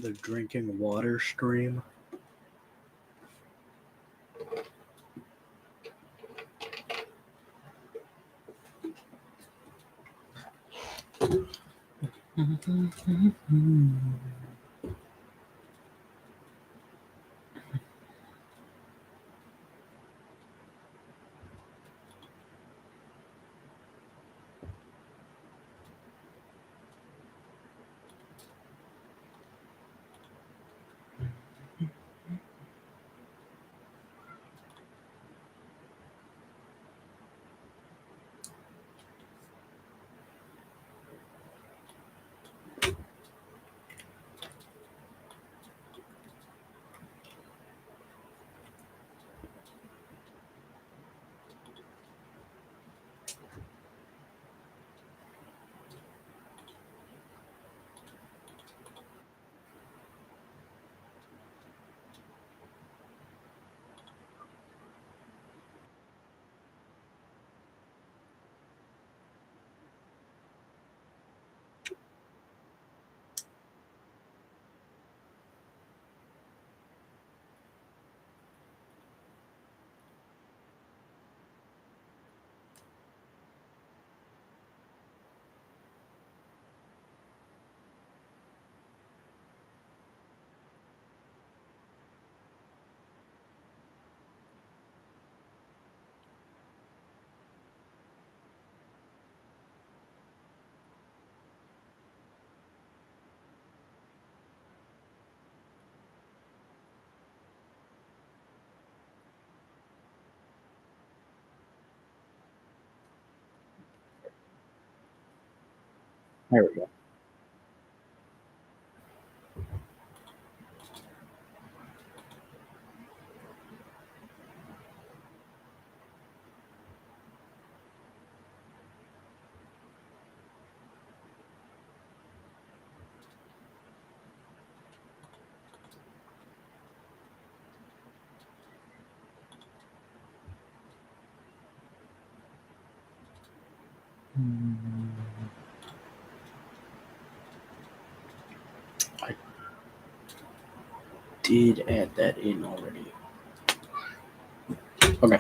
The drinking water stream. There we go. I did add that in already. Okay.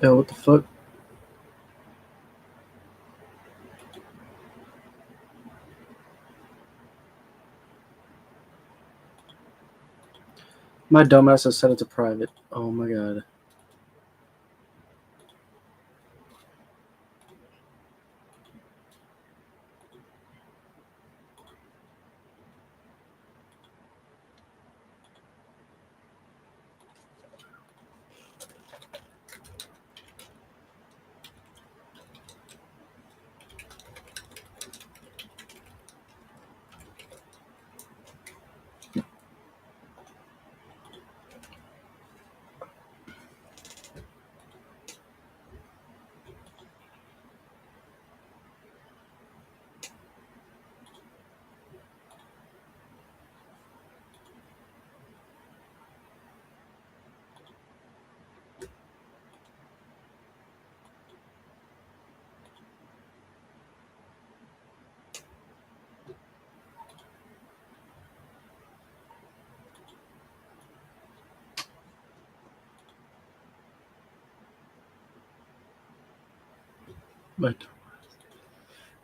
Yo, what the fuck? My dumbass has set it to private. Oh my god.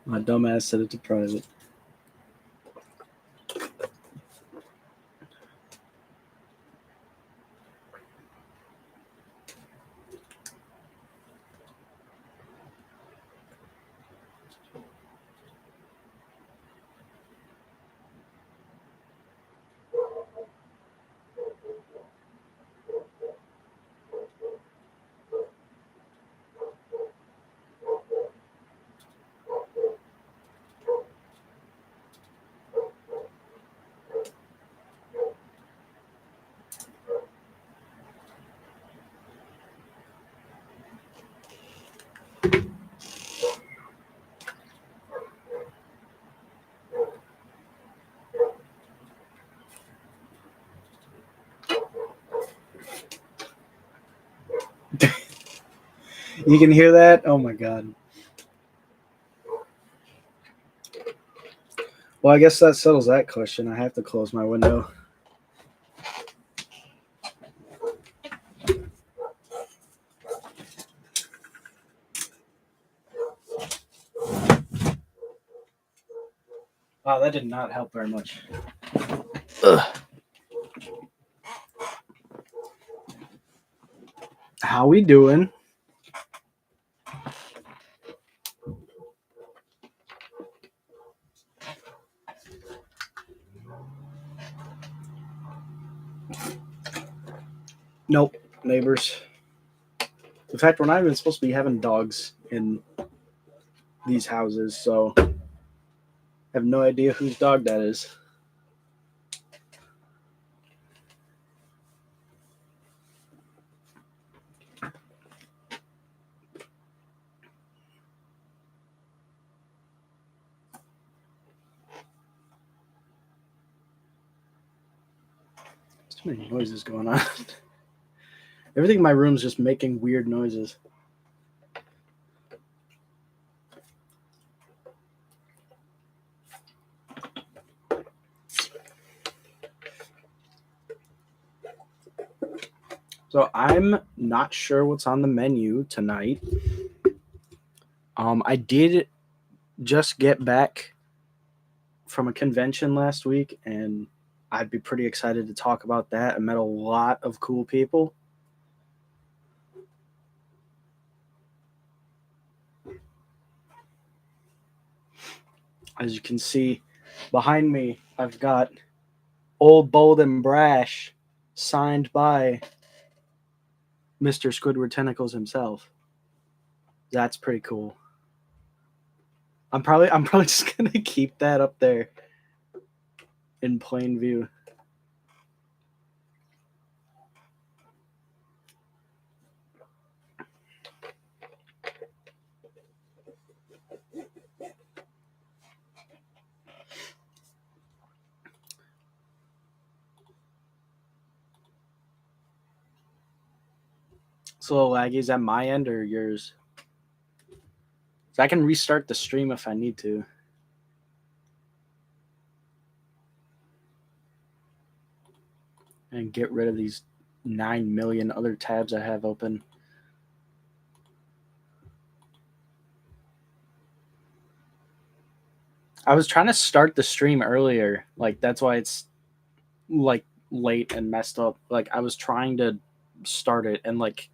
My dumbass set it to private. You can hear that? Oh my god. Well, I guess that settles that question. I have to close my window. Wow, that did not help very much. Ugh. How we doing? Nope, neighbors. In fact, we're not even supposed to be having dogs in these houses, so I have no idea whose dog that is. There's too many noises going on. Everything in my room is just making weird noises. So I'm not sure what's on the menu tonight. I did just get back from a convention last week, and I'd be pretty excited to talk about that. I met a lot of cool people. As you can see behind me, I've got Old Bold and Brash signed by Mr. Squidward Tentacles himself. That's pretty cool. I'm probably just gonna keep that up there in plain view. It's a little laggy. Is that my end or yours? So I can restart the stream if I need to. And get rid of these 9 million other tabs I have open. I was trying to start the stream earlier. Like, that's why it's like late and messed up. Like, I was trying to start it, and like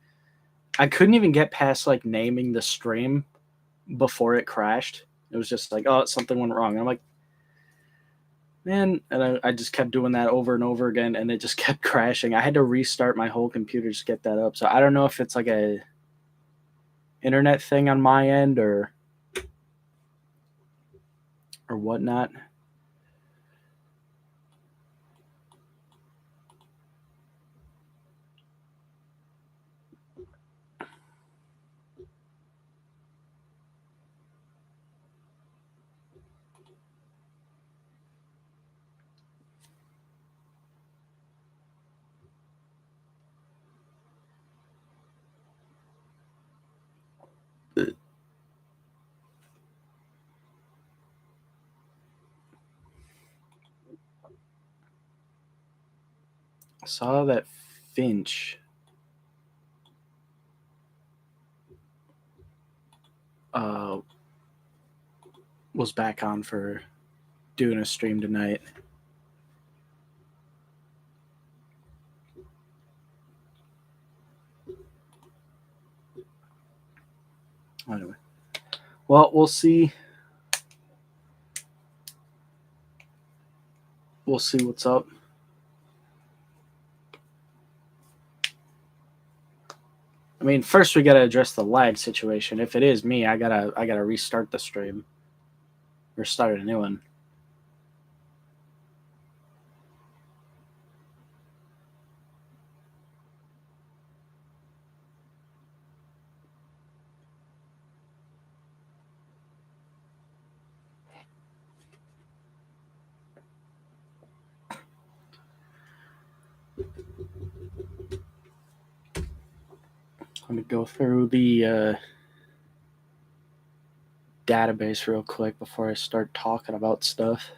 I couldn't even get past like naming the stream before it crashed. It was just like, oh, something went wrong. And I'm like, man, and I just kept doing that over and over again, and it just kept crashing. I had to restart my whole computer to get that up. So I don't know if it's like a internet thing on my end or whatnot. I saw that Finch was back on for doing a stream tonight. Anyway, well, we'll see. We'll see what's up. I mean, first we gotta address the lag situation. If it is me, I gotta restart the stream or start a new one. Let me go through the database real quick before I start talking about stuff.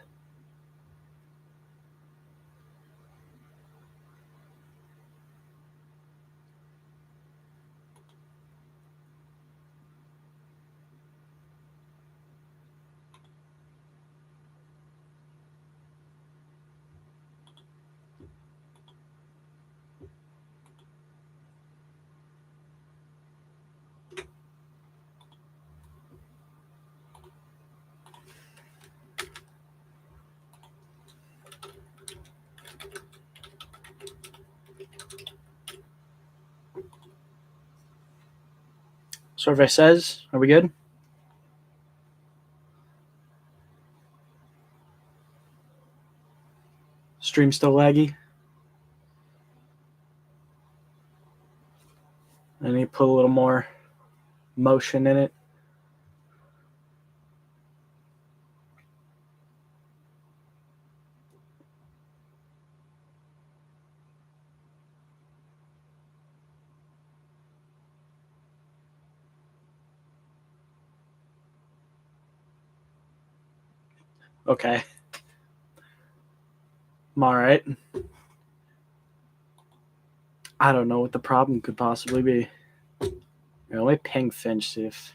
Survey says, are we good? Stream still laggy? I need to put a little more motion in it. Okay. I'm all right. I don't know what the problem could possibly be. Let me ping Finch, see if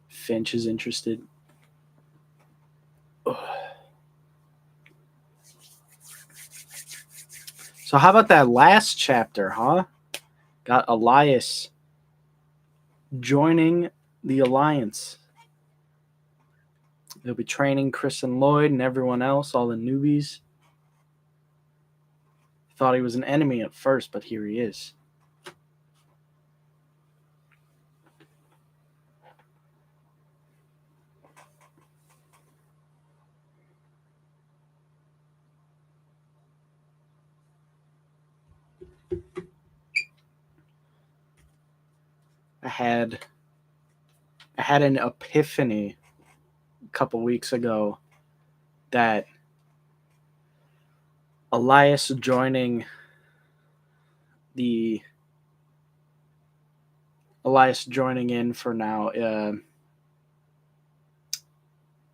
Finch is interested. Ugh. So how about that last chapter, huh? Got Elias joining the Alliance. He'll be training Chris and Lloyd and everyone else, all the newbies. Thought he was an enemy at first, but here he is. I had an epiphany a couple weeks ago that Elias joining in for now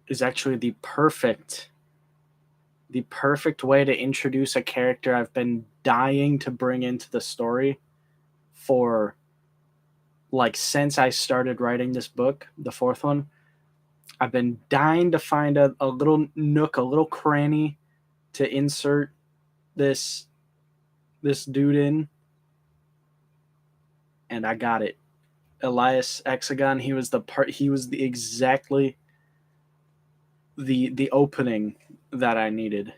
is actually the perfect way to introduce a character I've been dying to bring into the story for like since I started writing this book, the fourth one. I've been dying to find a little nook, a little cranny to insert this dude in, and I got it. Elias Exagon, he was exactly the opening that I needed.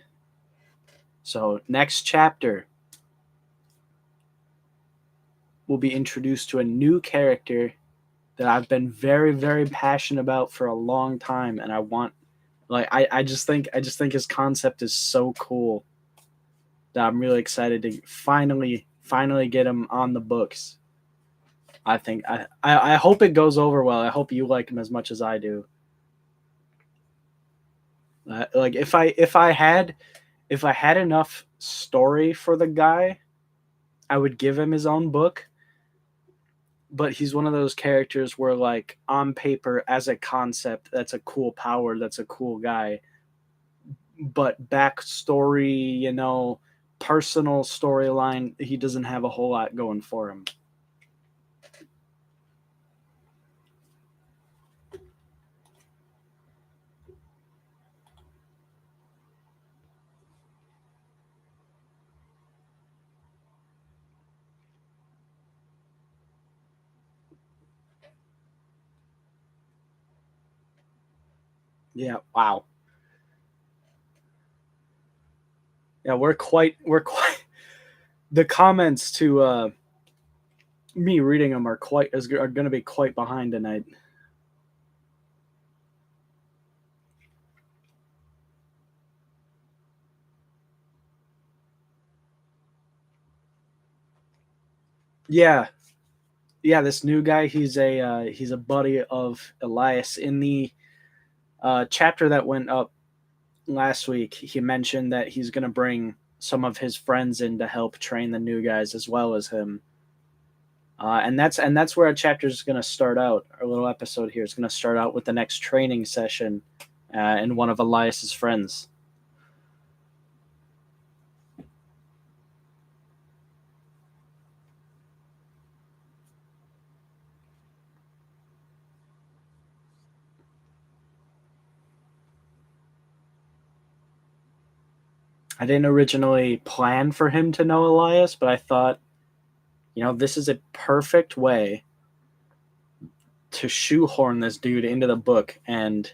So next chapter we'll be introduced to a new character that I've been very, very passionate about for a long time, and I want I just think his concept is so cool that I'm really excited to finally get him on the books. I think I hope it goes over well. I hope you like him as much as I do. Like if I had enough story for the guy, I would give him his own book. But he's one of those characters where, like, on paper, as a concept, that's a cool power, that's a cool guy. But backstory, personal storyline, he doesn't have a whole lot going for him. Yeah, wow. Yeah, we're quite the comments to me reading them are going to be quite behind tonight. Yeah, this new guy, he's a buddy of Elias. In the chapter that went up last week, he mentioned that he's going to bring some of his friends in to help train the new guys as well as him. And that's where our chapter is going to start out. Our little episode here is going to start out with the next training session, and one of Elias's friends. I didn't originally plan for him to know Elias, but I thought, this is a perfect way to shoehorn this dude into the book, and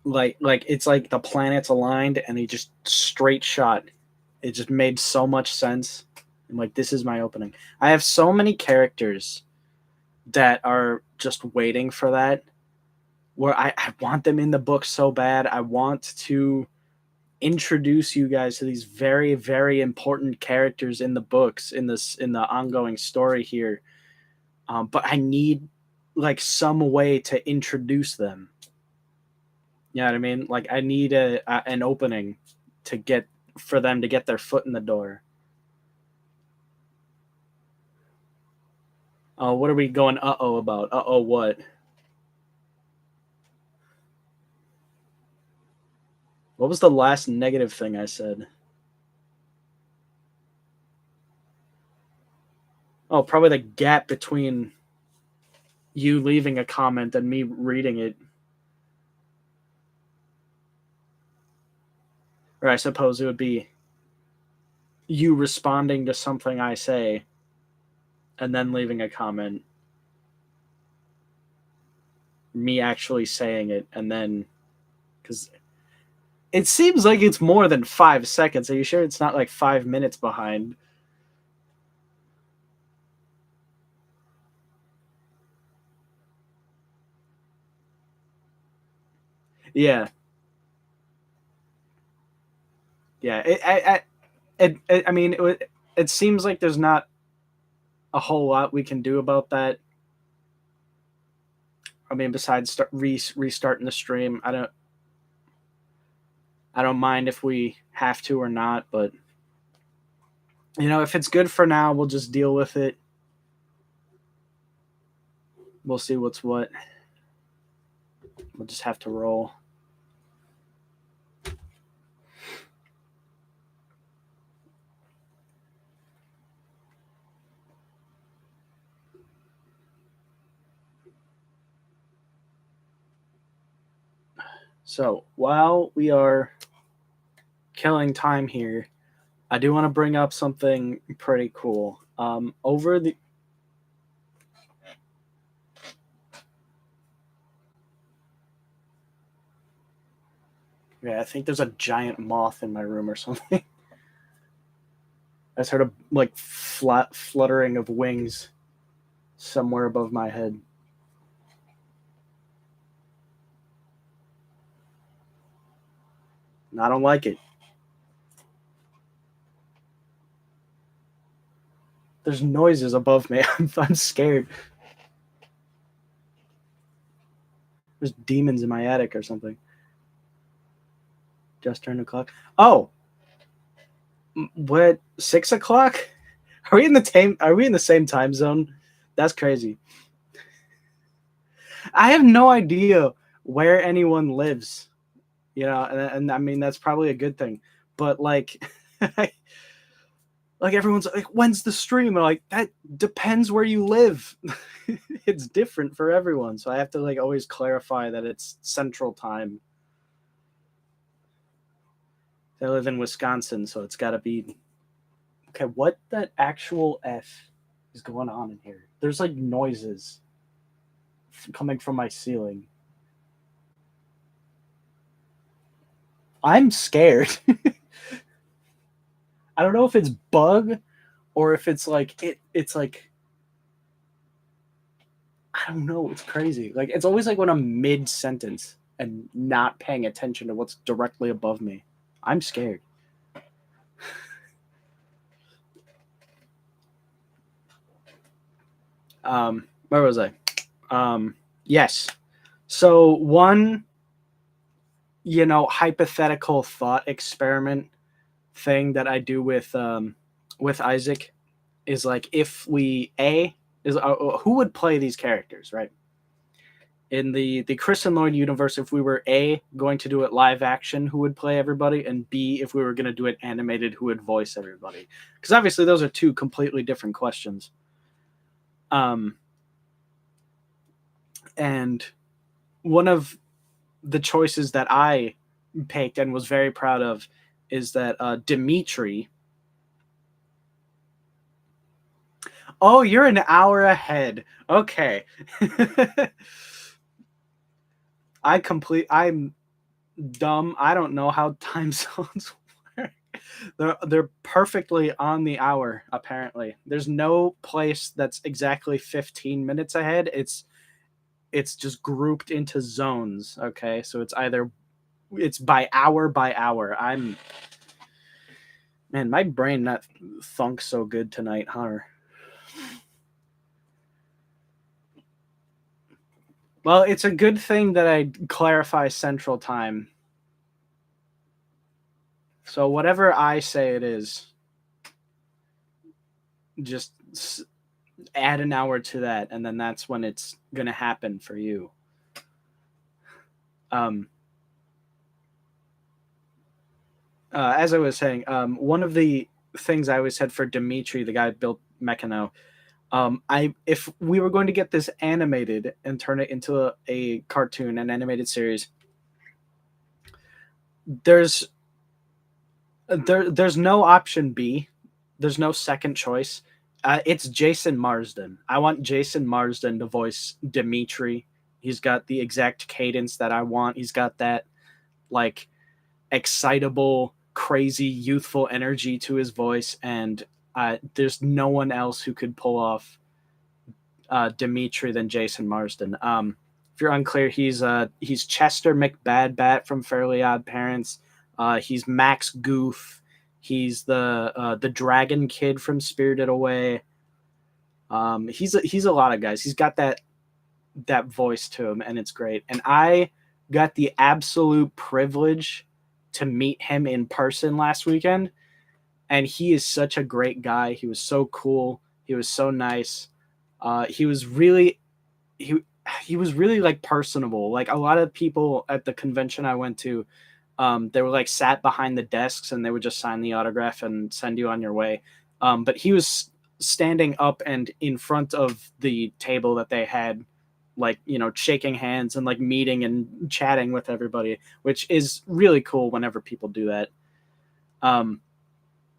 like it's like the planets aligned and he just straight shot. It just made so much sense. I'm like, this is my opening. I have so many characters that are just waiting for that, where I want them in the book so bad. I want to introduce you guys to these very, very important characters in the books, in the ongoing story here. But I need like some way to introduce them. You know what I mean? Like I need an opening to get for them to get their foot in the door. Oh, what are we going uh-oh about? Uh-oh what? What was the last negative thing I said? Oh, probably the gap between you leaving a comment and me reading it. Or I suppose it would be you responding to something I say and then leaving a comment. Me actually saying it and then, because it seems like it's more than 5 seconds. Are you sure it's not like 5 minutes behind? Yeah, yeah. I mean, it seems like there's not a whole lot we can do about that. I mean, besides restarting the stream, I don't mind if we have to or not, but if it's good for now, we'll just deal with it. We'll see what's what. We'll just have to roll. So while we are killing time here, I do want to bring up something pretty cool. Over the Yeah, I think there's a giant moth in my room or something. I just heard a like flat fluttering of wings somewhere above my head. And I don't like it. There's noises above me. I'm scared. There's demons in my attic or something. Just turned the clock. Oh, what? 6 o'clock? Are we in the same time zone? That's crazy. I have no idea where anyone lives. And I mean that's probably a good thing. But like, like everyone's like, when's the stream? And like that depends where you live. It's different for everyone, so I have to like always clarify that it's Central Time. I live in Wisconsin, so it's got to be okay. What the actual f is going on in here? There's like noises coming from my ceiling. I'm scared. I don't know if it's bug or if it's like it's like I don't know. It's crazy. Like it's always like when I'm mid sentence and not paying attention to what's directly above me. I'm scared. Where was I? Yes. So one, hypothetical thought experiment thing that I do with Isaac is like if we who would play these characters, right? In the Chris and Lloyd universe, if we were A, going to do it live action, who would play everybody, and B, if we were going to do it animated, who would voice everybody? Because obviously those are two completely different questions. And one of the choices that I picked and was very proud of is that Dimitri. Oh, you're an hour ahead. Okay. I'm dumb. I don't know how time zones work. They're perfectly on the hour, apparently. There's no place that's exactly 15 minutes ahead. It's just grouped into zones, okay? So it's by hour by hour. Man, my brain not thunk so good tonight, huh? Well, it's a good thing that I clarify Central Time. So whatever I say it is, just add an hour to that, and then that's when it's gonna happen for you. Um, as I was saying, one of the things I always said for Dimitri, the guy who built Mechano, I if we were going to get this animated and turn it into a cartoon, an animated series, there's there's no option B. There's no second choice. It's Jason Marsden. I want Jason Marsden to voice Dimitri. He's got the exact cadence that I want. He's got that like excitable, crazy, youthful energy to his voice, and there's no one else who could pull off Dimitri than Jason Marsden. If you're unclear, he's Chester McBadbat from Fairly Odd Parents. He's Max Goof. He's the Dragon Kid from Spirited Away. He's a lot of guys. He's got that voice to him, and it's great. And I got the absolute privilege to meet him in person last weekend, and he is such a great guy. He was so cool. He was so nice. He was really he was really like personable. Like a lot of people at the convention I went to, they were like sat behind the desks and they would just sign the autograph and send you on your way. But he was standing up and in front of the table that they had, like, you know, shaking hands and like meeting and chatting with everybody, which is really cool whenever people do that. Um,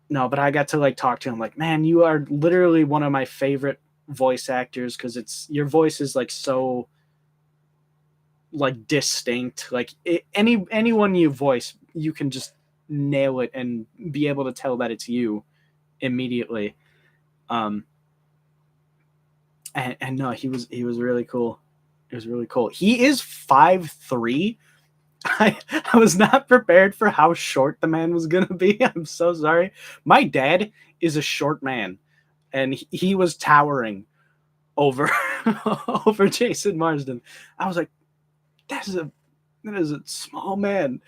no, but I got to like talk to him like, man, you are literally one of my favorite voice actors because it's your voice is like so like distinct. Like anyone you voice, you can just nail it and be able to tell that it's you immediately. Um, and no, he was really cool. It was really cool. He is 5'3". I was not prepared for how short the man was gonna be. I'm so sorry. My dad is a short man, and he was towering over over Jason Marsden. I was like, that is a small man.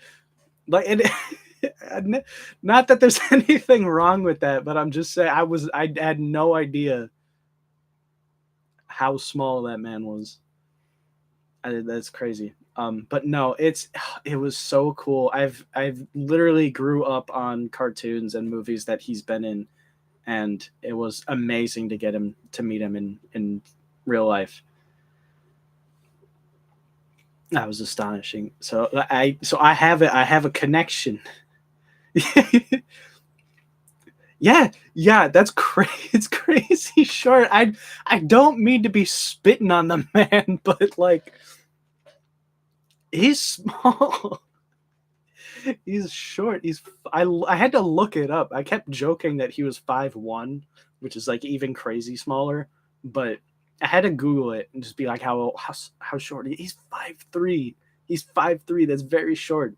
Like, and not that there's anything wrong with that, but I'm just saying I had no idea how small that man was. That's crazy. But no, it was so cool. I've literally grew up on cartoons and movies that he's been in, and it was amazing to get him to meet him in real life. That was astonishing. So I have it. I have a connection. Yeah, that's crazy. It's crazy short. I don't mean to be spitting on the man, but like he's small. He's short. I had to look it up. I kept joking that he was 5'1", which is like even crazy smaller, but I had to Google it and just be like how short he's 5'3". He's 5'3". That's very short.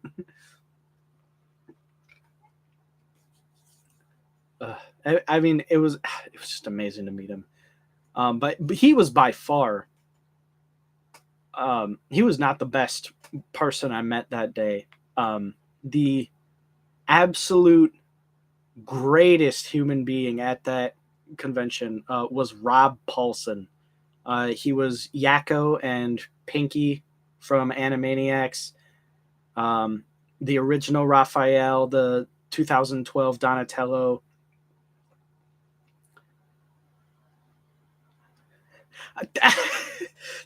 I mean, it was just amazing to meet him. But he was by far he was not the best person I met that day. The absolute greatest human being at that convention was Rob Paulson. He was Yakko and Pinky from Animaniacs. The original Raphael, the 2012 Donatello.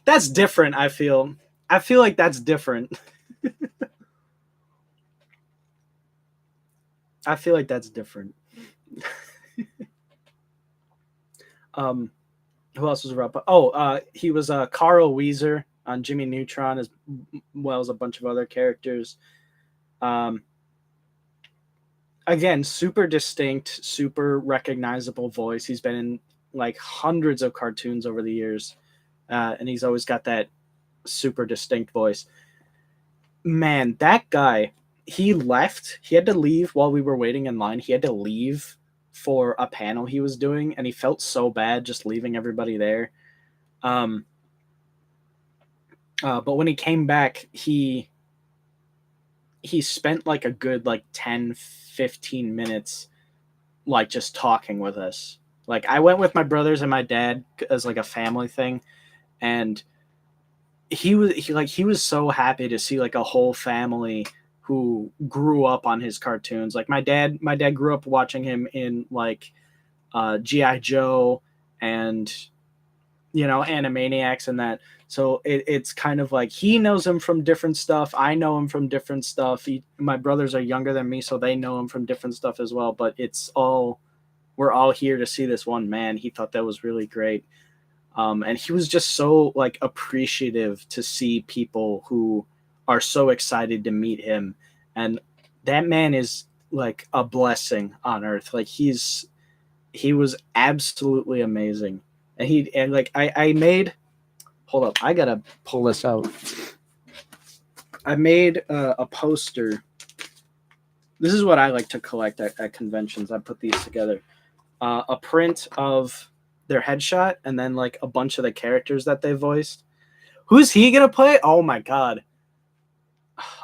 That's different. I feel like that's different. I feel like that's different. Who else was around? He was Carl Weezer on Jimmy Neutron, as well as a bunch of other characters. Again, super distinct, super recognizable voice. He's been in like hundreds of cartoons over the years, and he's always got that super distinct voice. Man, that guy, he left. He had to leave while we were waiting in line. He had to leave for a panel he was doing, and he felt so bad just leaving everybody there. But when he came back, he spent like a good like 10, 15 minutes like just talking with us. Like I went with my brothers and my dad as like a family thing, and he was so happy to see like a whole family who grew up on his cartoons. Like my dad grew up watching him in like G.I. Joe and Animaniacs and that. So it's kind of like he knows him from different stuff. I know him from different stuff. My brothers are younger than me, so they know him from different stuff as well. But we're all here to see this one man. He thought that was really great. And he was just so like appreciative to see people who are so excited to meet him. And that man is like a blessing on earth. Like he was absolutely amazing. And I made, hold up, I gotta pull this out. I made a poster. This is what I like to collect at conventions. I put these together. A print of their headshot and then like a bunch of the characters that they voiced. Who's he gonna play? Oh my god.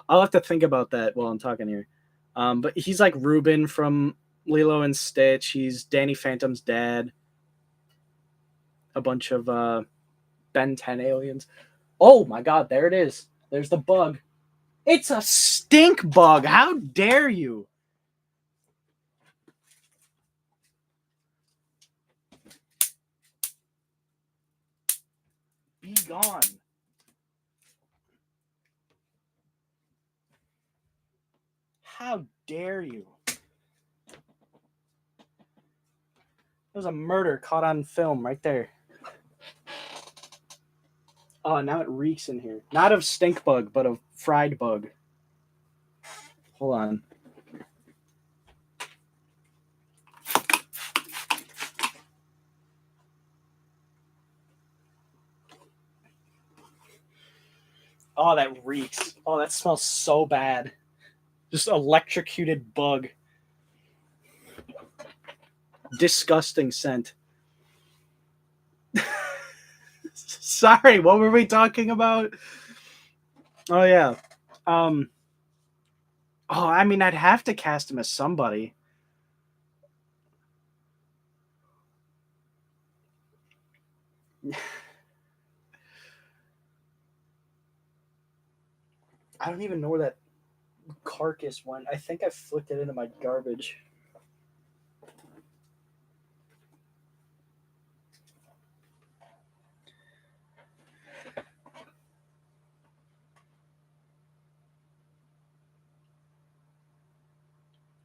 I'll have to think about that while I'm talking here. But he's like Ruben from Lilo and Stitch. He's Danny Phantom's dad. A bunch of Ben 10 aliens. Oh my god, there it is. There's the bug. It's a stink bug. How dare you? Be gone. How dare you? There's a murder caught on film right there. Oh, now it reeks in here. Not of stink bug, but of fried bug. Hold on. Oh, that reeks. Oh, that smells so bad. Just electrocuted bug. Disgusting scent. Sorry, what were we talking about? Oh yeah. I mean, I'd have to cast him as somebody. I don't even know where that carcass went. I think I flicked it into my garbage.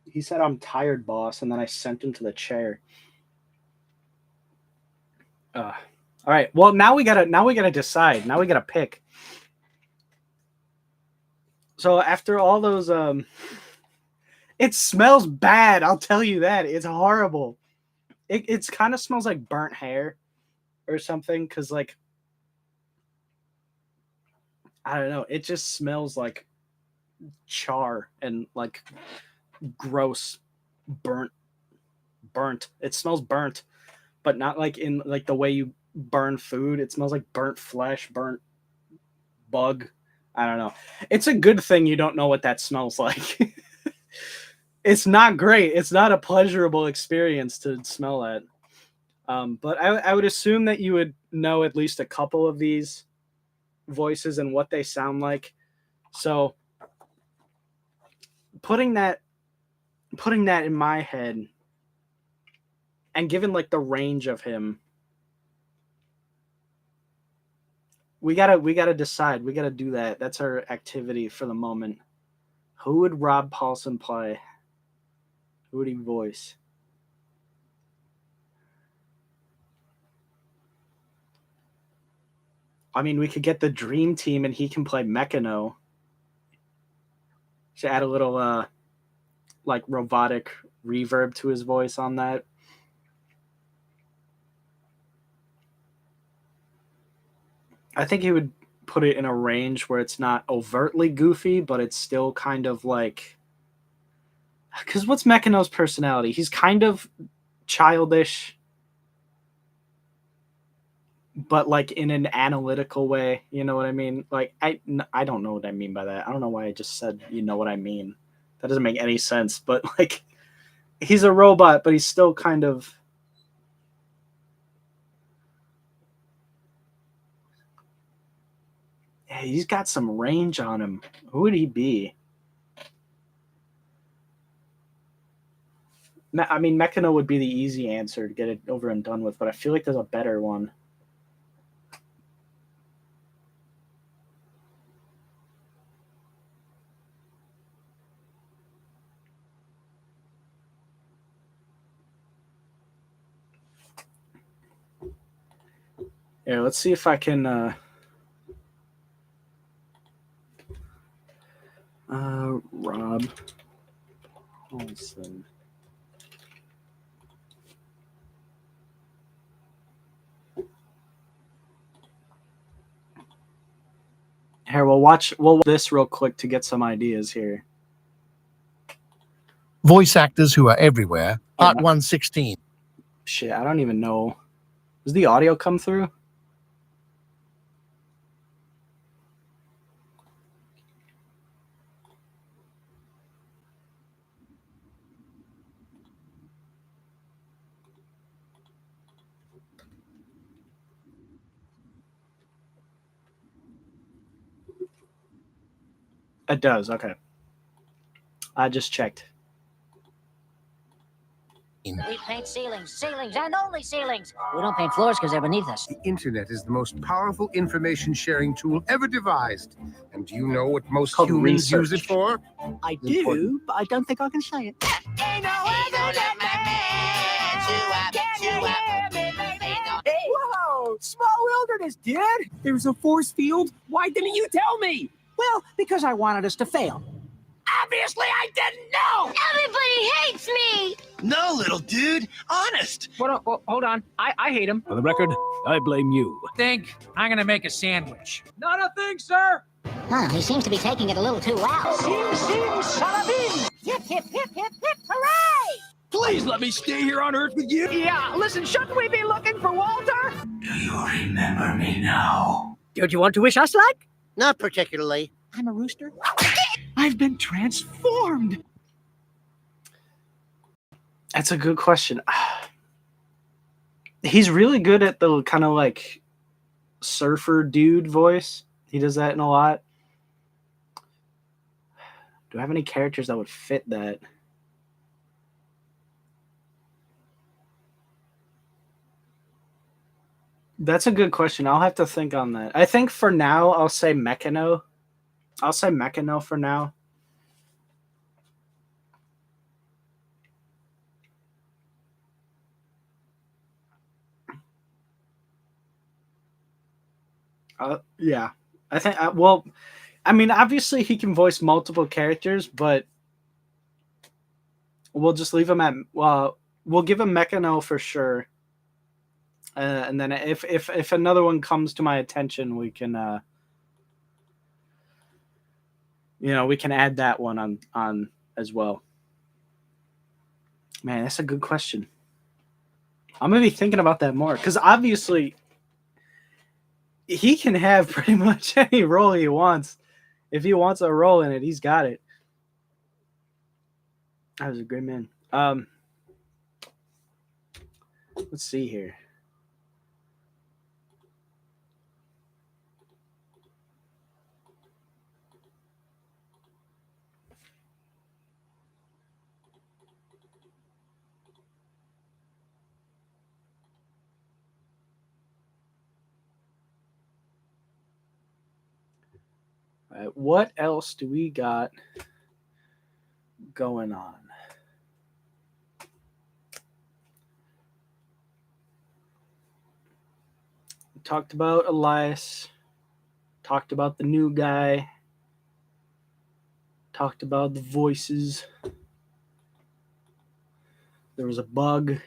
He said, "I'm tired, boss," and then I sent him to the chair. All right. Well, now we gotta decide. Now we gotta pick. So after all those, it smells bad. I'll tell you that. It's horrible. It's kind of smells like burnt hair or something. Cause like, I don't know. It just smells like char and like gross burnt. It smells burnt, but not like in like the way you burn food. It smells like burnt flesh, burnt bug. I don't know. It's a good thing you don't know what that smells like. It's not great. It's not a pleasurable experience to smell that. But I would assume that you would know at least a couple of these voices and what they sound like. So putting that in my head and given like the range of him, we gotta decide. We gotta do that. That's our activity for the moment. Who would Rob Paulsen play? Who would he voice? I mean, we could get the Dream Team and he can play Mechano. Should add a little like robotic reverb to his voice on that. I think he would put it in a range where it's not overtly goofy, but it's still kind of like, because what's Mechano's personality? He's kind of childish, but like in an analytical way. You know what I mean? Like I don't know what I mean by that. I don't know why I just said you know what I mean. That doesn't make any sense. But like, he's a robot, but he's still kind of. Yeah, he's got some range on him. Who would he be? I mean, Mechano would be the easy answer to get it over and done with, but I feel like there's a better one. Yeah, let's see if I can. Rob Paulsen. Here, we'll watch this real quick to get some ideas here. Voice actors who are everywhere, part 116. Shit, I don't even know. Does the audio come through? It does, okay. I just checked. We paint ceilings, and only ceilings. We don't paint floors because they're beneath us. The internet is the most powerful information sharing tool ever devised. And do you know what most humans use it for? I do, but I don't think I can say it. Whoa! Small wilderness, dude! There's a force field? Why didn't you tell me? Well, because I wanted us to fail. Obviously, I didn't know! Everybody hates me! No, little dude. Honest. Hold on. I hate him. For the record, I blame you. Think I'm gonna make a sandwich. Not a thing, sir! Huh, he seems to be taking it a little too well. Salabim! Hip, hip, hip, hip, hip, hooray! Please let me stay here on Earth with you. Yeah, listen, shouldn't we be looking for Walter? Do you remember me now? Don't you want to wish us luck? Not particularly. I'm a rooster. I've been transformed. That's a good question. He's really good at the kind of like surfer dude voice. He does that in a lot. Do I have any characters that would fit that? That's a good question. I'll have to think on that. I think for now, I'll say Mechano. I'll say Mechano for now. Yeah. I think, well, I mean, obviously he can voice multiple characters, but we'll just leave him at, we'll give him Mechano for sure. And then if another one comes to my attention, we can, we can add that one on as well. Man, that's a good question. I'm going to be thinking about that more because obviously he can have pretty much any role he wants. If he wants a role in it, he's got it. That was a great man. Let's see here. right, what else do we got going on? We talked about Elias. Talked about the new guy. Talked about the voices. There was a bug.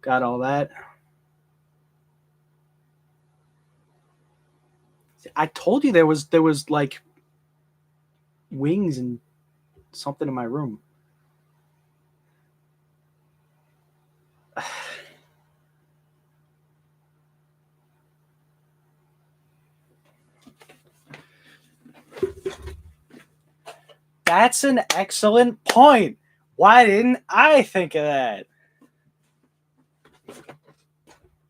Got all that. I told you there was like wings and something in my room. That's an excellent point. Why didn't I think of that?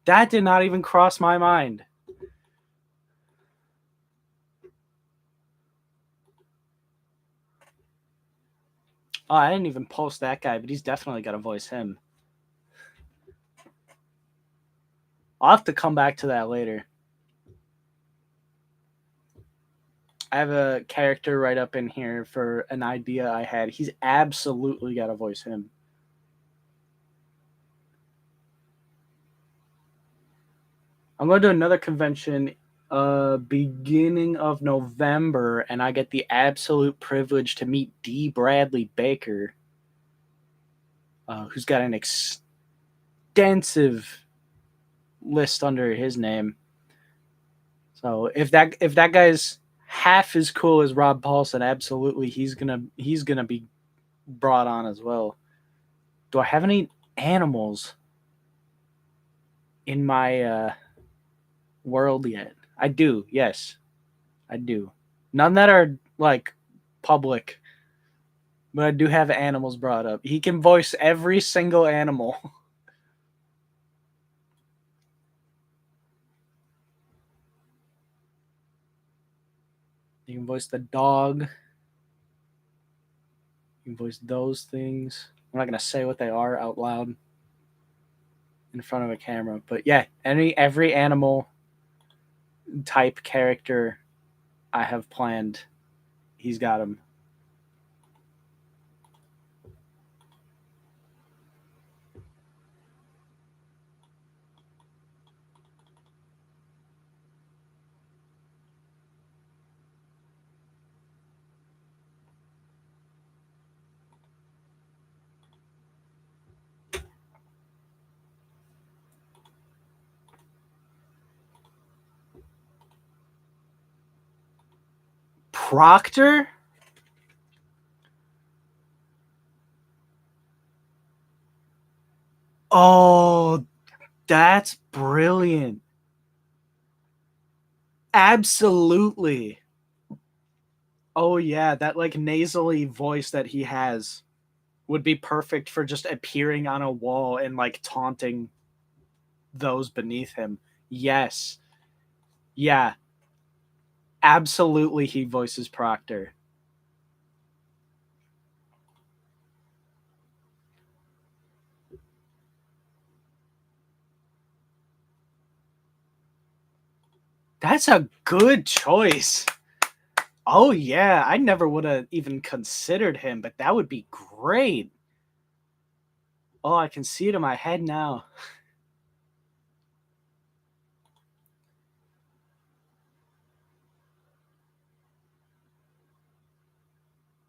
That did not even cross my mind. Oh, I didn't even post that guy, but he's definitely got to voice him. I'll have to come back to that later. I have a character right up in here for an idea I had. He's absolutely got to voice him. I'm going to do another convention beginning of November, and I get the absolute privilege to meet D. Bradley Baker, who's got an extensive list under his name. So if that guy's half as cool as Rob Paulson, absolutely he's gonna be brought on as well. Do I have any animals in my world yet? I do, yes. I do. None that are like public, but I do have animals brought up. He can voice every single animal. You can voice the dog. You can voice those things. I'm not gonna say what they are out loud in front of a camera, but yeah, every animal type character I have planned, he's got them. Proctor? Oh, that's brilliant. Absolutely. Oh yeah, that like nasally voice that he has would be perfect for just appearing on a wall and like taunting those beneath him. Yes. Yeah. Absolutely he voices Proctor. That's a good choice. Oh yeah, I never would have even considered him, but that would be great. Oh, I can see it in my head now.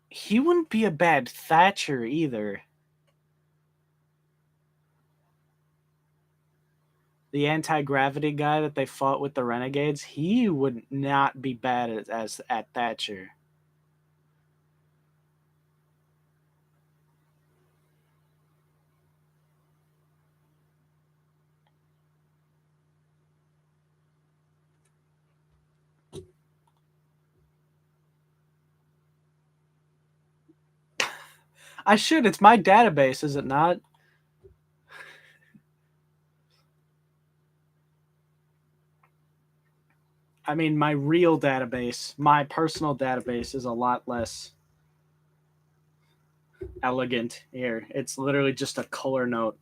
He wouldn't be a bad Thatcher either. The anti-gravity guy that they fought with the Renegades, he would not be bad as at Thatcher. I should. It's my database, is it not? I mean, my real database, my personal database is a lot less elegant here. It's literally just a color note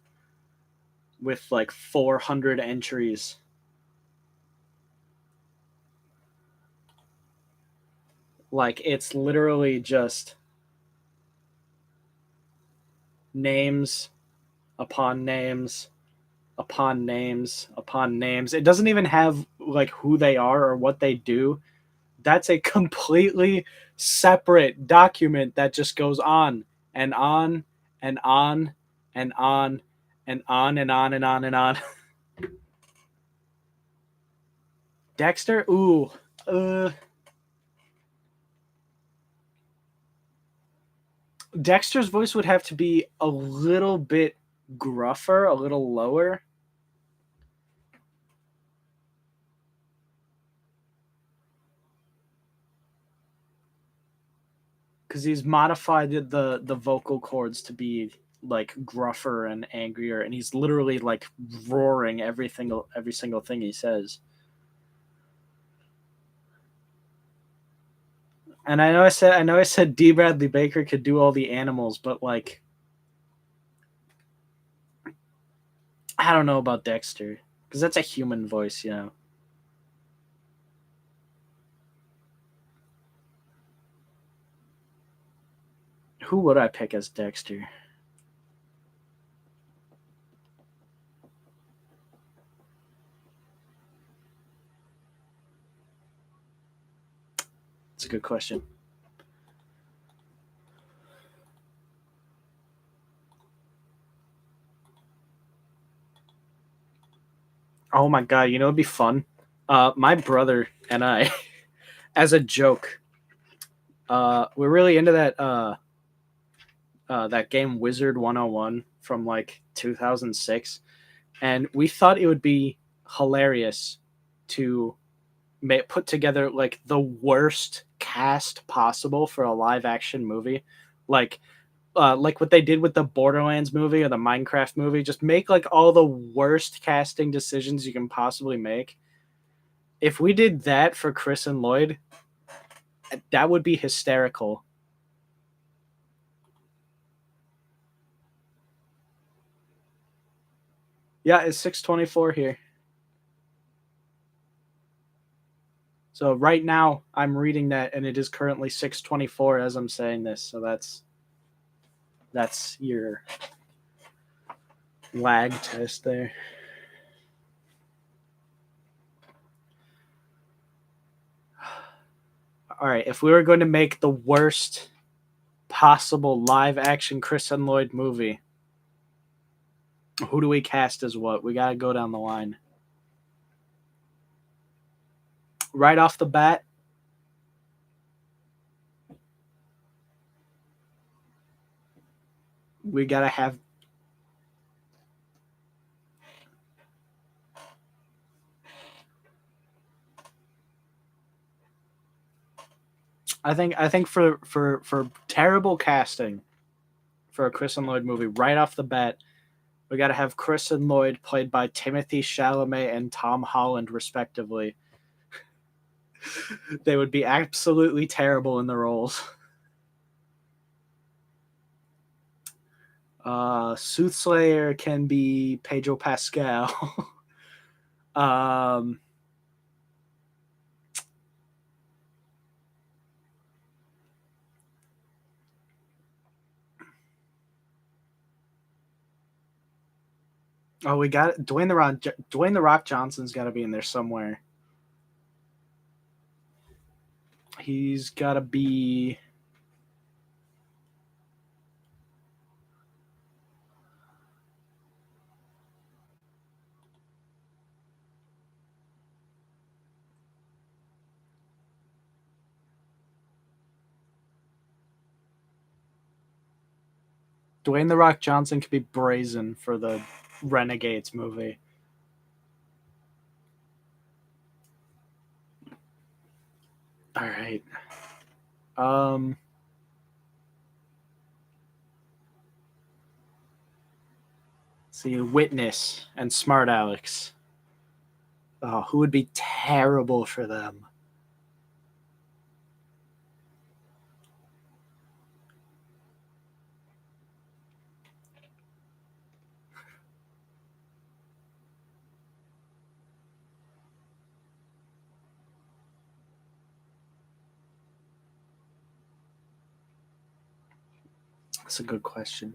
with like 400 entries. Like it's literally just names upon names upon names upon names. It doesn't even have like who they are or what they do. That's a completely separate document that just goes on and on and on and on and on and on and on and on. Dexter, ooh, Dexter's voice would have to be a little bit gruffer, a little lower. Because he's modified the vocal cords to be like gruffer and angrier, and he's literally like roaring every single thing he says. And I know I said D. Bradley Baker could do all the animals, but like I don't know about Dexter because that's a human voice, you know. Who would I pick as Dexter? That's a good question. Oh my god, you know it'd be fun? My brother and I, as a joke, we're really into that game Wizard 101 from like 2006, and we thought it would be hilarious to put together like the worst cast possible for a live action movie, like what they did with the Borderlands movie or the Minecraft movie. Just make like all the worst casting decisions you can possibly make. If we did that for Chris and Lloyd, that would be hysterical. Yeah, it's 6:24 here. So right now I'm reading that, and it is currently 6:24 as I'm saying this. So that's your lag test there. All right, if we were going to make the worst possible live action Chris and Lloyd movie, who do we cast as what? We got to go down the line. Right off the bat, we got to have I think for terrible casting for a Chris and Lloyd movie right off the bat, we got to have Chris and Lloyd played by Timothy Chalamet and Tom Holland respectively. They would be absolutely terrible in the roles. Soothsayer can be Pedro Pascal. Oh, we got it. Dwayne the Rock Johnson's got to be in there somewhere. He's got to be. Dwayne the Rock Johnson could be Brazen for the Renegades movie. All right. See, Witness and Smart Alex. Oh, who would be terrible for them? That's a good question.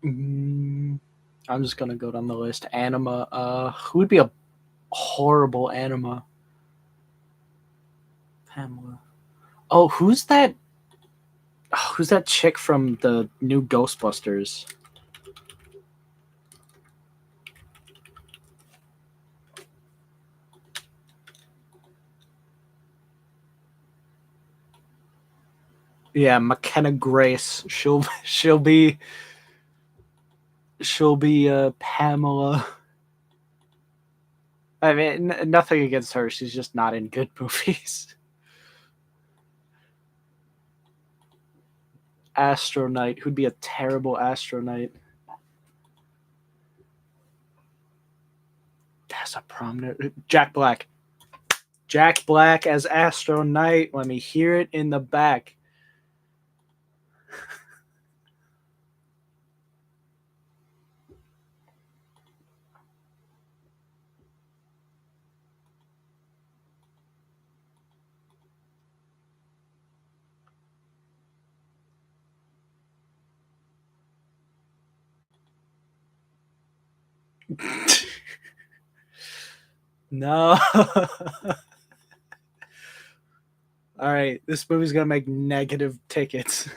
I'm just gonna go down the list. Anima. Who would be a horrible Anima? Pamela. Oh, who's that? Oh, who's that chick from the new Ghostbusters? Yeah, McKenna Grace. She'll be Pamela. I mean, nothing against her. She's just not in good movies. Astro Knight. Who'd be a terrible Astro Knight? That's a prominent. Jack Black. Jack Black as Astro Knight. Let me hear it in the back. No. All right, this movie's gonna make negative tickets.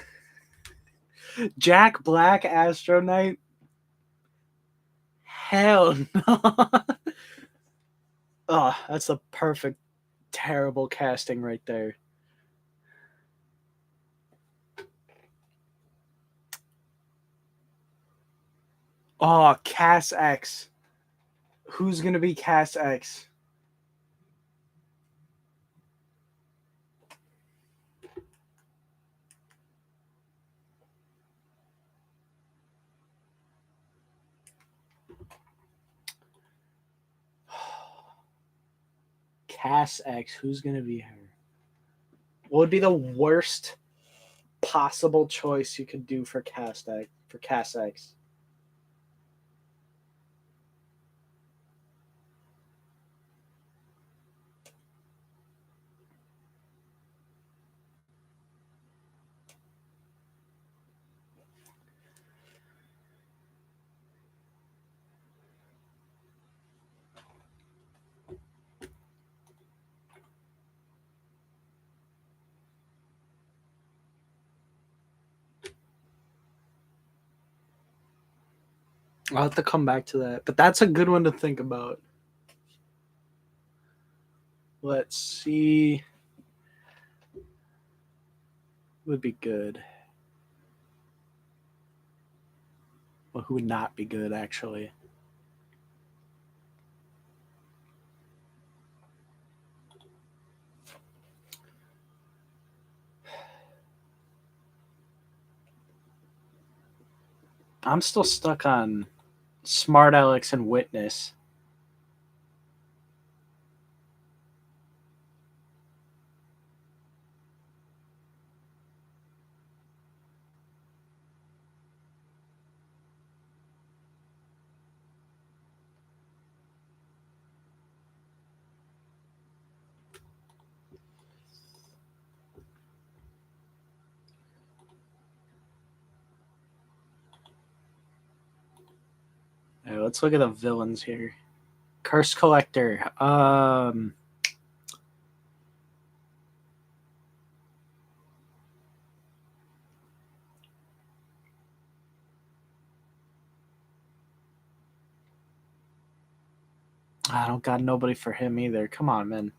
Jack Black, Astro Knight. Hell no. Oh, that's a perfect, terrible casting right there. Oh, Cass X. Who's gonna be Cass X? Cass X. Who's gonna be her? What would be the worst possible choice you could do for Cass X? I'll have to come back to that, but that's a good one to think about. Let's see. Would be good. Well, who would not be good, actually? I'm still stuck on Smart Alex and Witness. All right, let's look at the villains here. Curse Collector. I don't got nobody for him either. Come on, man.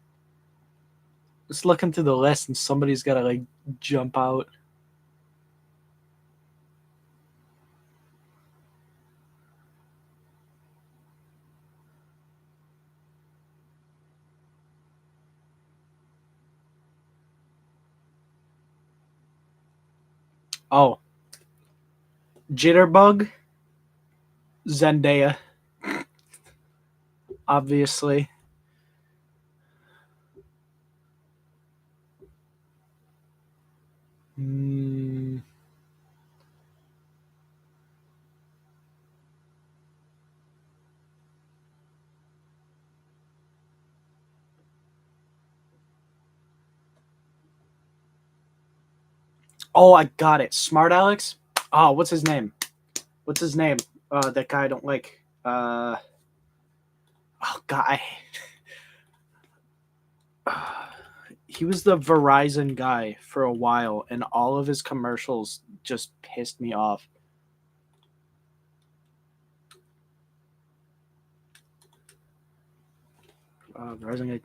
Just looking through the list and somebody's got to like jump out. Oh. Jitterbug. Zendaya. Obviously. Oh, I got it. Smart Alex. Oh, what's his name? What's his name? That guy I don't like. Oh God, he was the Verizon guy for a while, and all of his commercials just pissed me off. Verizon guy.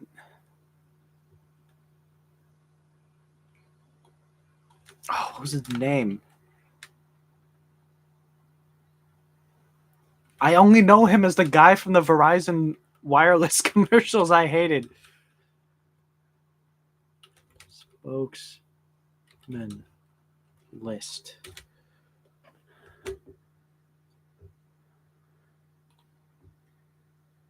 Oh, what was his name? I only know him as the guy from the Verizon wireless commercials I hated. Spokesman list.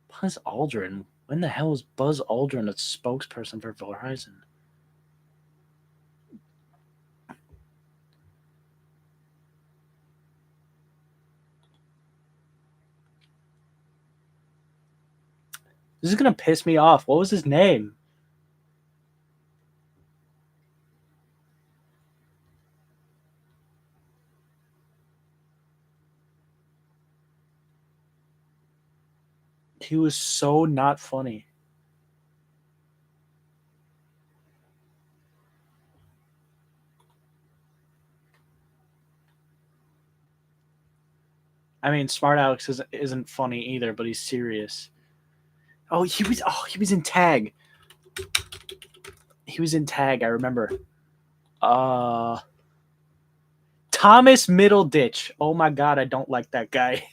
Buzz Aldrin. When the hell was Buzz Aldrin a spokesperson for Verizon? This is gonna piss me off. What was his name? He was so not funny. I mean, Smart Alex isn't funny either, but he's serious. Oh, he was in Tag. He was in Tag, I remember. Thomas Middleditch. Oh my God, I don't like that guy.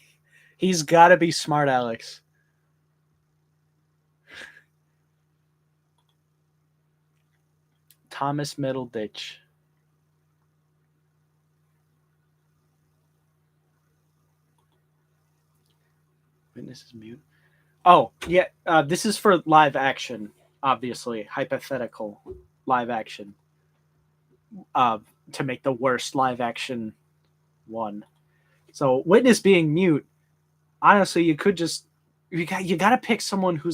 He's got to be Smart Alex. Thomas Middleditch. Witness is mute. Oh, yeah. This is for live action, obviously. Hypothetical live action. To make the worst live action one. So, Witness being mute, honestly, you could just you got to pick someone who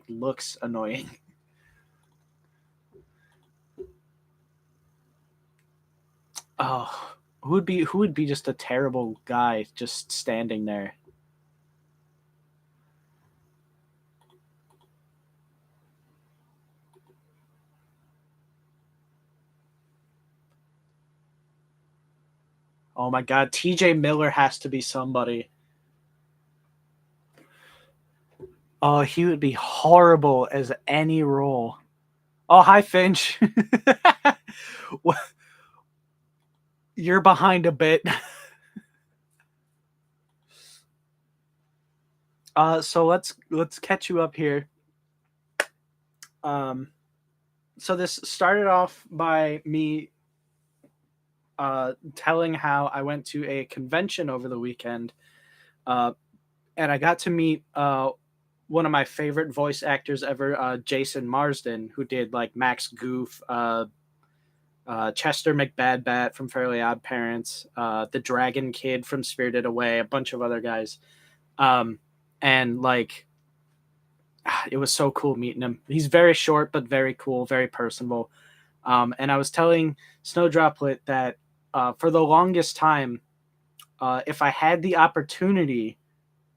looks annoying. Oh, who would be just a terrible guy just standing there? Oh my God, TJ Miller has to be somebody. Oh, he would be horrible as any role. Oh, hi, Finch. You're behind a bit. So let's catch you up here. So this started off by me telling how I went to a convention over the weekend, and I got to meet one of my favorite voice actors ever, Jason Marsden, who did like Max Goof, Chester McBadbat from Fairly Odd Parents, the Dragon Kid from Spirited Away, a bunch of other guys, and like it was so cool meeting him. He's very short but very cool, very personable. And I was telling Snowdroplet that for the longest time, if I had the opportunity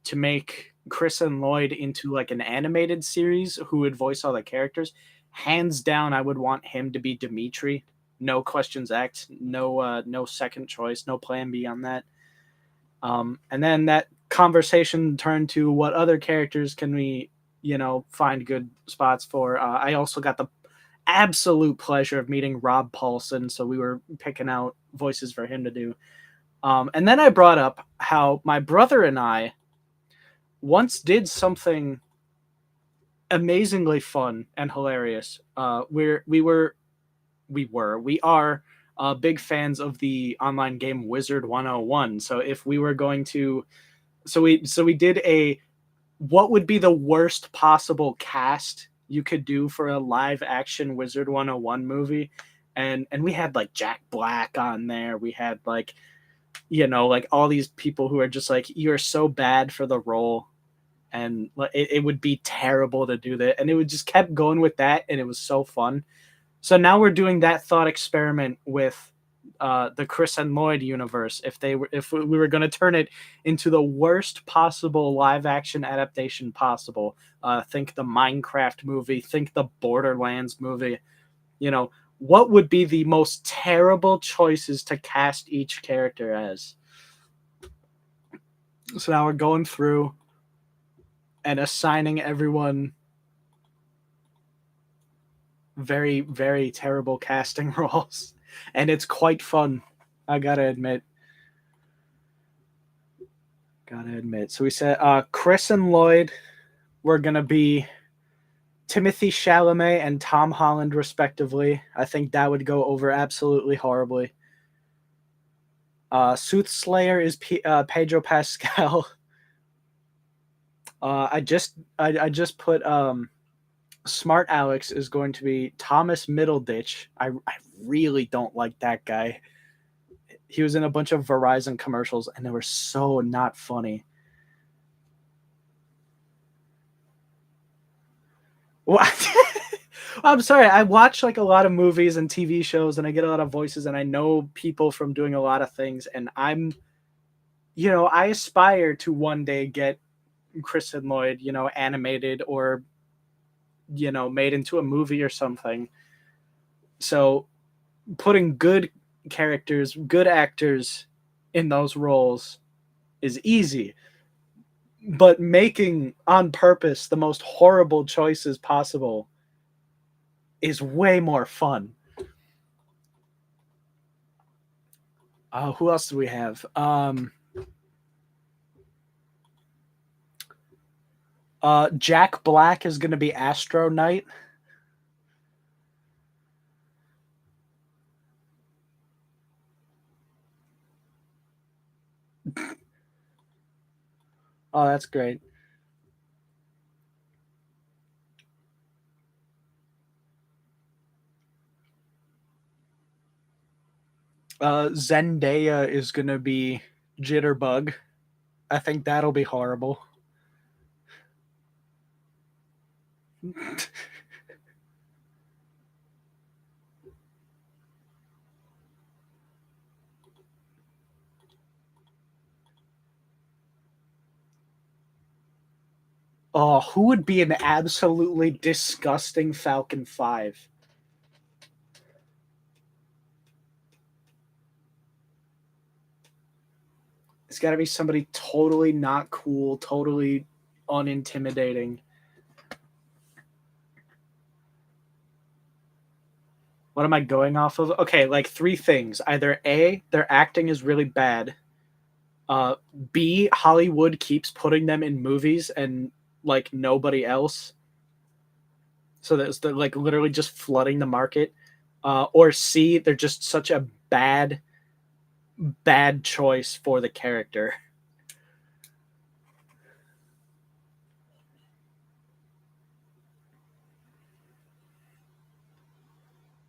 to make Chris and Lloyd into like an animated series who would voice all the characters, hands down, I would want him to be Dimitri. No questions asked, no second choice, no plan B on that. And then that conversation turned to what other characters can we, find good spots for. I also got the absolute pleasure of meeting Rob Paulson, so we were picking out voices for him to do. And then I brought up how my brother and I once did something amazingly fun and hilarious. We are big fans of the online game Wizard 101. So if we were going to, so we did a what would be the worst possible cast you could do for a live action Wizard 101 movie, and we had like Jack Black on there. We had like like all these people who are just like, you're so bad for the role, and it would be terrible to do that, and it would just kept going with that, and it was so fun. So now we're doing that thought experiment with the Chris and Lloyd universe. If we were going to turn it into the worst possible live action adaptation possible, think the Minecraft movie, think the Borderlands movie. You know, what would be the most terrible choices to cast each character as? So now we're going through and assigning everyone very, very terrible casting roles. And it's quite fun, I gotta admit. So we said Chris and Lloyd were going to be Timothy Chalamet and Tom Holland, respectively. I think that would go over absolutely horribly. Soothsayer is Pedro Pascal. I just put Smart Alex is going to be Thomas Middleditch. I really don't like that guy. He was in a bunch of Verizon commercials and they were so not funny. What? I'm sorry. I watch like a lot of movies and TV shows and I get a lot of voices and I know people from doing a lot of things and I aspire to one day get Chris and Lloyd, animated or, made into a movie or something. So putting good characters, good actors in those roles is easy. But making on purpose the most horrible choices possible is way more fun. Who else do we have? Jack Black is going to be Astro Knight. Oh, that's great. Zendaya is going to be Jitterbug. I think that'll be horrible. Oh, who would be an absolutely disgusting Falcon 5? It's got to be somebody totally not cool, totally unintimidating. What am I going off of? Okay, like 3 things. Either A, their acting is really bad. B, Hollywood keeps putting them in movies and like nobody else. So they're like literally just flooding the market. Or C, they're just such a bad choice for the character.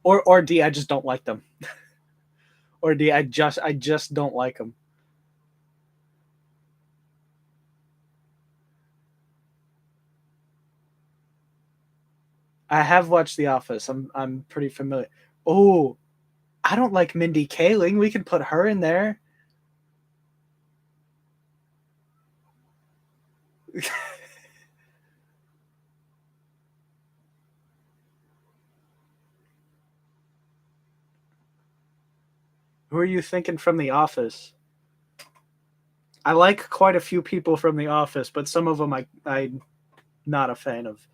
Or D, I just don't like them. Or D, I just don't like them. I have watched The Office. I'm pretty familiar. Oh, I don't like Mindy Kaling. We could put her in there. Who are you thinking from The Office? I like quite a few people from The Office, but some of them I'm not a fan of.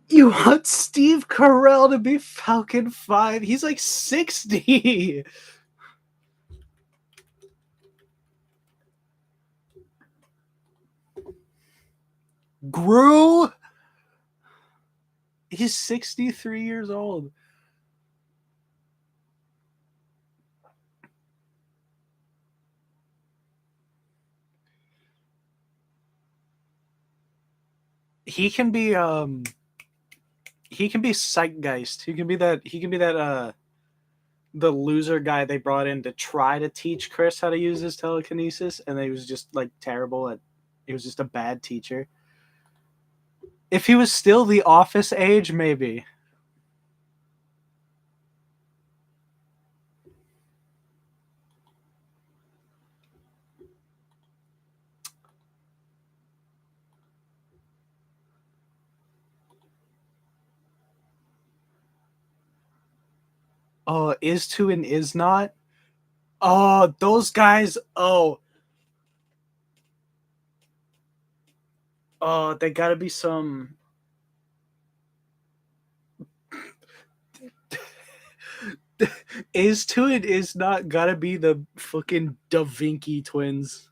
You want Steve Carell to be Falcon 5? He's like 60. Gru? He's 63 years old. He can be Zeitgeist. He can be that the loser guy they brought in to try to teach Chris how to use his telekinesis, and he was just like terrible at He was just a bad teacher. If he was still the office age, maybe. Oh, is to and is not. Oh, those guys. Oh, they gotta be some. Is to and is not gotta be the fucking Da Vinci twins.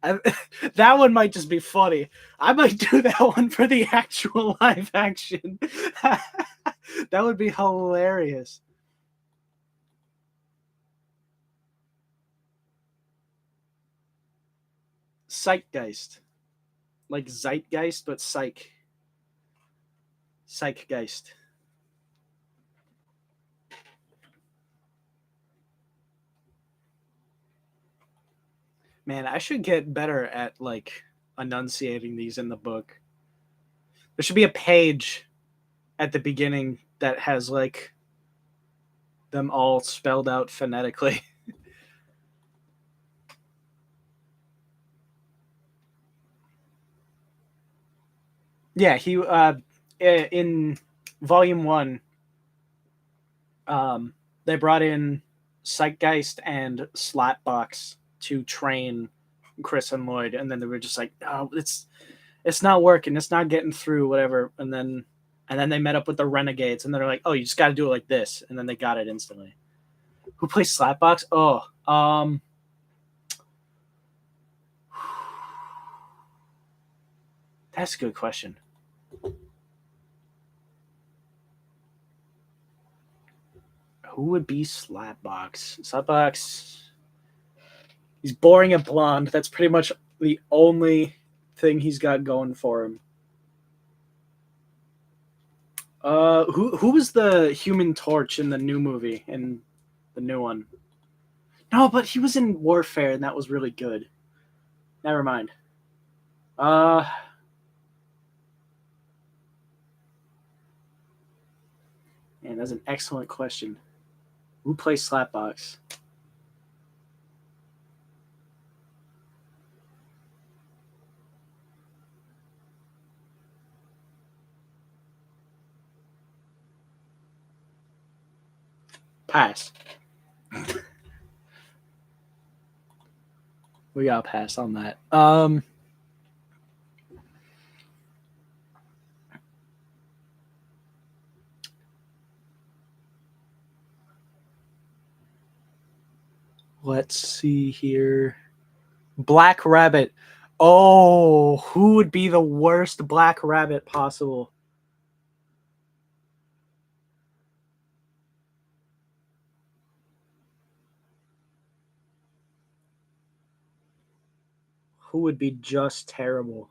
That one might just be funny. I might do that one for the actual live action. That would be hilarious. Zeitgeist. Like Zeitgeist, but Psych. Psychgeist. Man, I should get better at like enunciating these in the book. There should be a page at the beginning that has like them all spelled out phonetically. Yeah, he in volume 1 they brought in Zeitgeist and Slapbox to train Chris and Lloyd, and then they were just like, "Oh, it's not working. It's not getting through, whatever." And then they met up with the Renegades, and they're like, "Oh, you just got to do it like this," and then they got it instantly. Who plays Slapbox? Oh, that's a good question. Who would be Slapbox? Slapbox. He's boring and blonde. That's pretty much the only thing he's got going for him. Who was the Human Torch in the new movie, in the new one? No, but he was in Warfare, and that was really good. Never mind. Man, that's an excellent question. Who plays Slapbox? Pass. We got to pass on that. Let's see here. Black Rabbit. Oh, who would be the worst Black Rabbit possible? Who would be just terrible?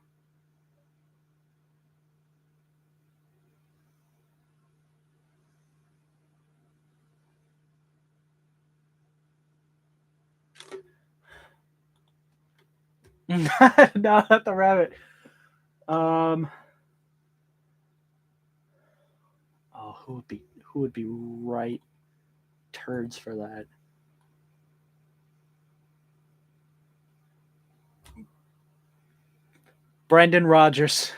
No, not the rabbit. Oh, who would be right turds for that? Brendan Rodgers.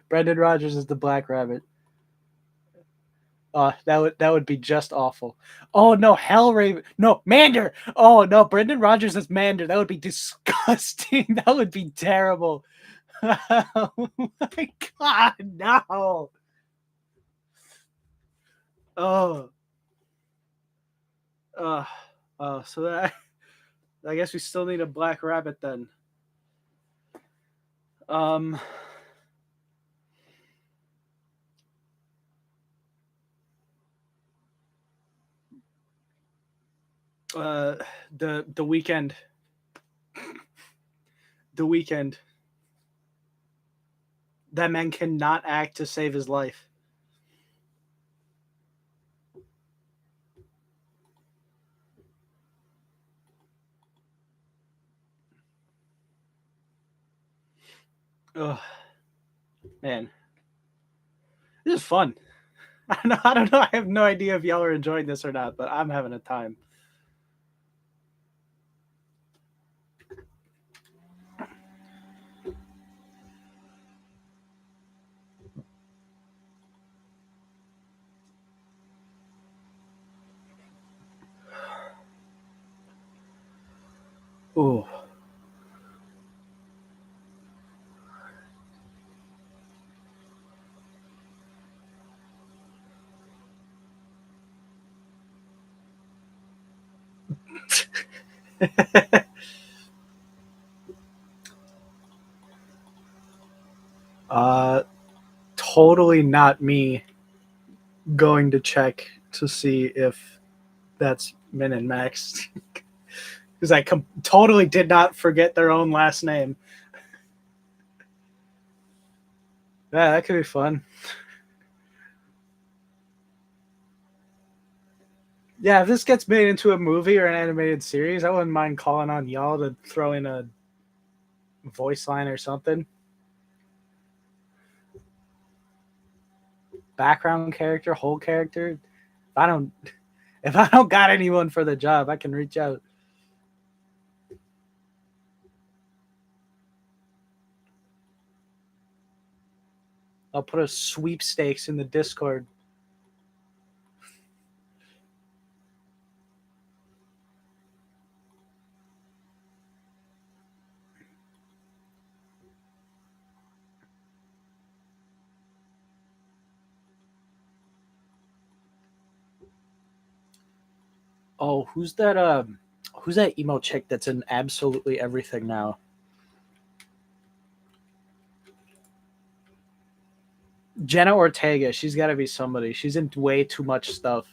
Brendan Rodgers is the Black Rabbit. That would be just awful. Oh no, Hellraven. No, Mander. Oh no, Brendan Rodgers is Mander. That would be disgusting. That would be terrible. Oh my god, no. Oh. So that I guess we still need a Black Rabbit then. The Weeknd. The Weeknd. That man cannot act to save his life. Ugh. Man, this is fun. I don't know. I have no idea if y'all are enjoying this or not, but I'm having a time. Ooh. Totally not me going to check to see if that's Min and Max. Because I totally did not forget their own last name. Yeah, that could be fun. Yeah, if this gets made into a movie or an animated series, I wouldn't mind calling on y'all to throw in a voice line or something. Background character, whole character. If I don't got anyone for the job, I can reach out. I'll put a sweepstakes in the Discord. Oh, who's that emo chick that's in absolutely everything now? Jenna Ortega. She's got to be somebody. She's in way too much stuff.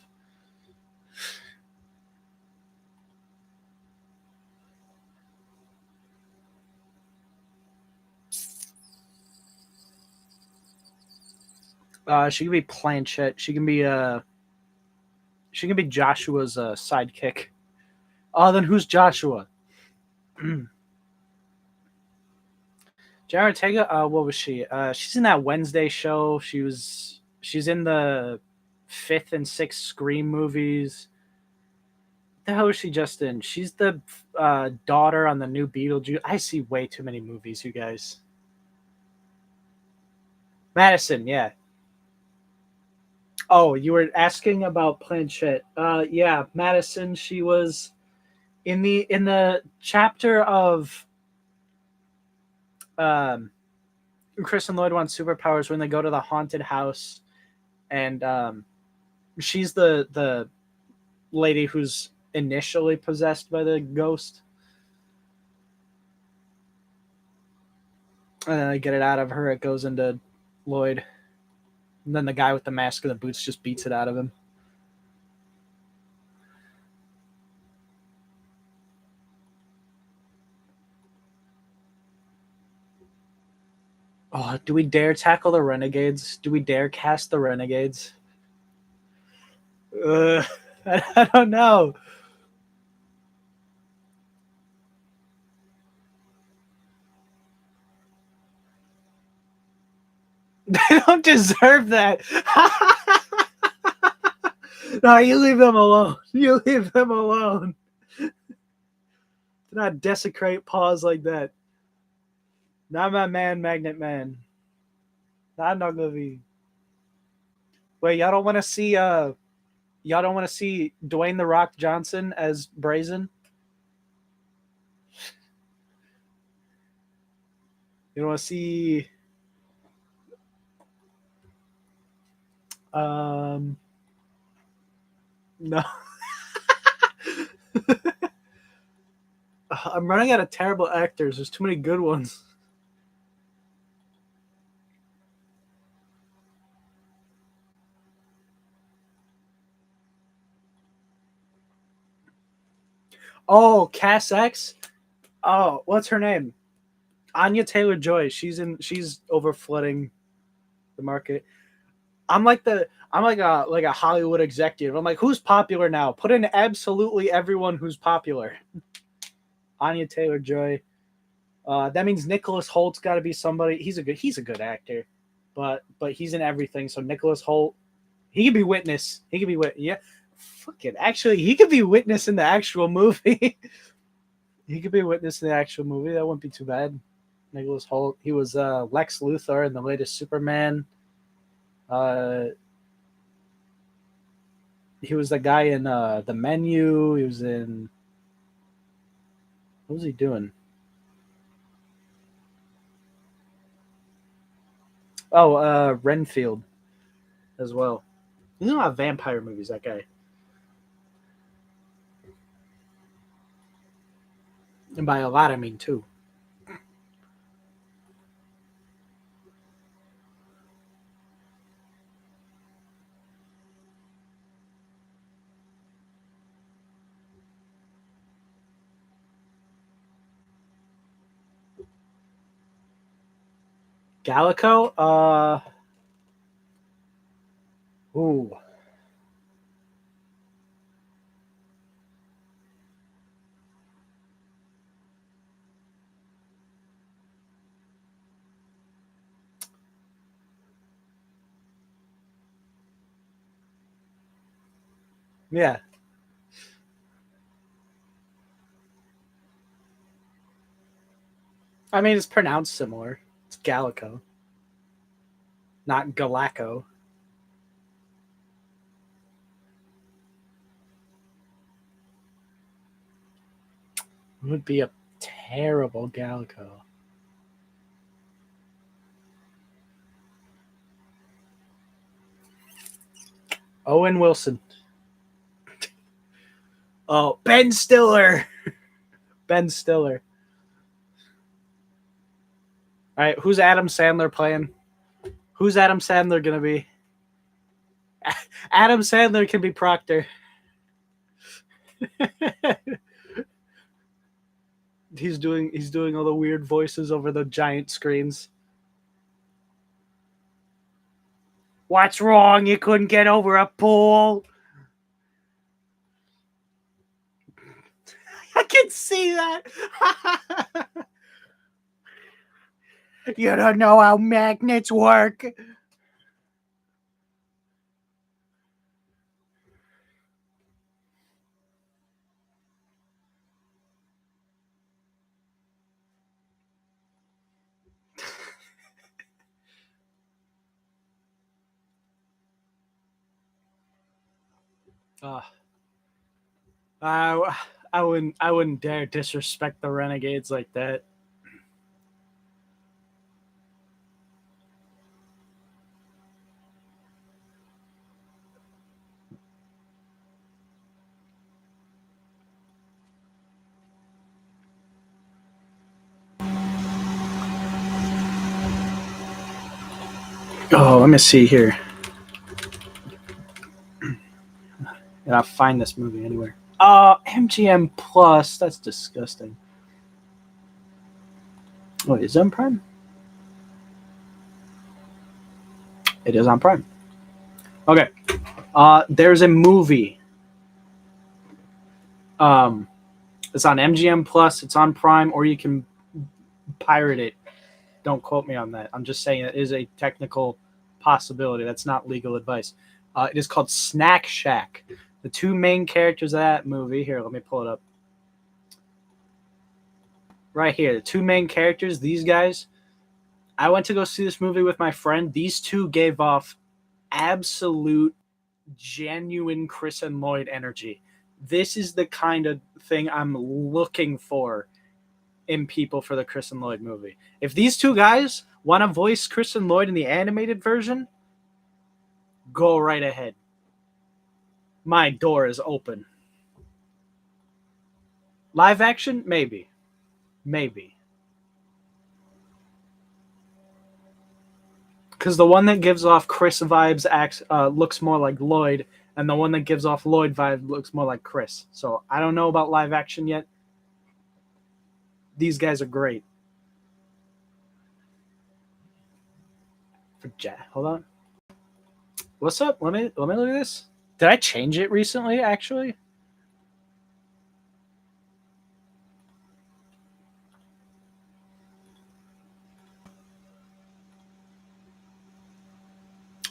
She can be Planchette. She can be Joshua's sidekick. Oh, then who's Joshua? Jenna Ortega, what was she? She's in that Wednesday show. She's in the 5th and 6th Scream movies. What the hell is she just in? She's the daughter on the new Beetlejuice. I see way too many movies, you guys. Madison, yeah. Oh, you were asking about Planchette. Yeah, Madison, she was in the chapter of Chris and Lloyd Want Superpowers when they go to the haunted house, and she's the lady who's initially possessed by the ghost. And then they get it out of her, it goes into Lloyd. And then the guy with the mask and the boots just beats it out of him. Oh, do we dare tackle the Renegades? Do we dare cast the Renegades? I don't know. They don't deserve that. No, you leave them alone. You leave them alone. Do not desecrate paws like that. Not my man, Magnet Man. Not Nuglavy. Wait, y'all don't want to see Dwayne the Rock Johnson as Brazen? You don't want to see no. I'm running out of terrible actors. There's too many good ones. Oh, Cass X? Oh, what's her name? Anya Taylor-Joy. She's over flooding the market. I'm like a Hollywood executive. I'm like, who's popular now? Put in absolutely everyone who's popular. Anya Taylor-Joy. That means Nicholas Holt's got to be somebody. He's a good actor, but he's in everything. So Nicholas Holt, he could be Witness. He could be yeah. Fuck it. Actually, he could be Witness in the actual movie. He could be Witness in the actual movie. That wouldn't be too bad. Nicholas Holt. He was Lex Luthor in the latest Superman. He was the guy in The Menu. He was in. What was he doing? Oh, Renfield as well. He's in a lot of vampire movies, that guy. And by a lot, I mean two. Gallico? Ooh. Yeah. I mean, it's pronounced similar. It's Gallico, not Galacco. It would be a terrible Gallico. Owen Wilson. Oh, Ben Stiller. Ben Stiller. All right, who's Adam Sandler playing? Who's Adam Sandler going to be? Adam Sandler can be Proctor. He's doing all the weird voices over the giant screens. What's wrong? You couldn't get over a pool? I can see that. You don't know how magnets work. I wouldn't dare disrespect the Renegades like that. Oh, let me see here. And I'll find this movie anywhere. MGM Plus. That's disgusting. Oh, is it on Prime? It is on Prime. Okay. There's a movie. It's on MGM Plus. It's on Prime, or you can pirate it. Don't quote me on that. I'm just saying it is a technical possibility. That's not legal advice. It is called Snack Shack. The two main characters of that movie, here, let me pull it up. Right here, the two main characters, these guys. I went to go see this movie with my friend. These two gave off absolute, genuine Chris and Lloyd energy. This is the kind of thing I'm looking for in people for the Chris and Lloyd movie. If these two guys want to voice Chris and Lloyd in the animated version, go right ahead. My door is open. Live action? Maybe. Maybe. Because the one that gives off Chris vibes looks more like Lloyd, and the one that gives off Lloyd vibe looks more like Chris. So I don't know about live action yet. These guys are great. Hold on. What's up? Let me look at this. Did I change it recently, actually?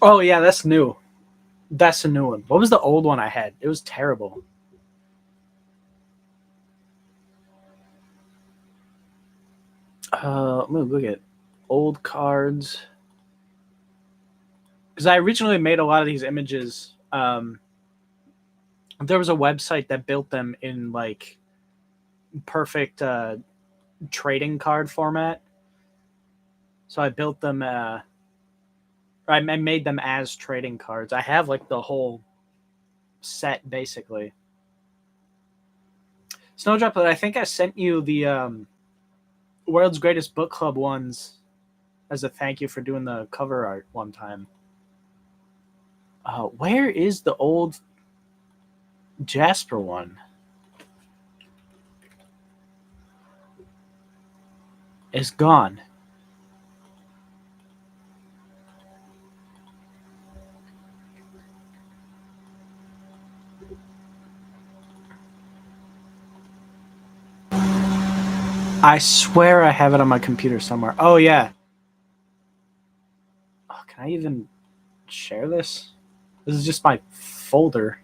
Oh yeah, that's new. That's a new one. What was the old one I had? It was terrible. I'm gonna look at old cards because I originally made a lot of these images. There was a website that built them in like perfect trading card format. So I built them. I made them as trading cards. I have like the whole set basically. Snowdroplet, I think I sent you the World's Greatest Book Club ones as a thank you for doing the cover art one time. Where is the old Jasper one? It's gone. I swear I have it on my computer somewhere. Oh, yeah. Oh, can I even share this? This is just my folder.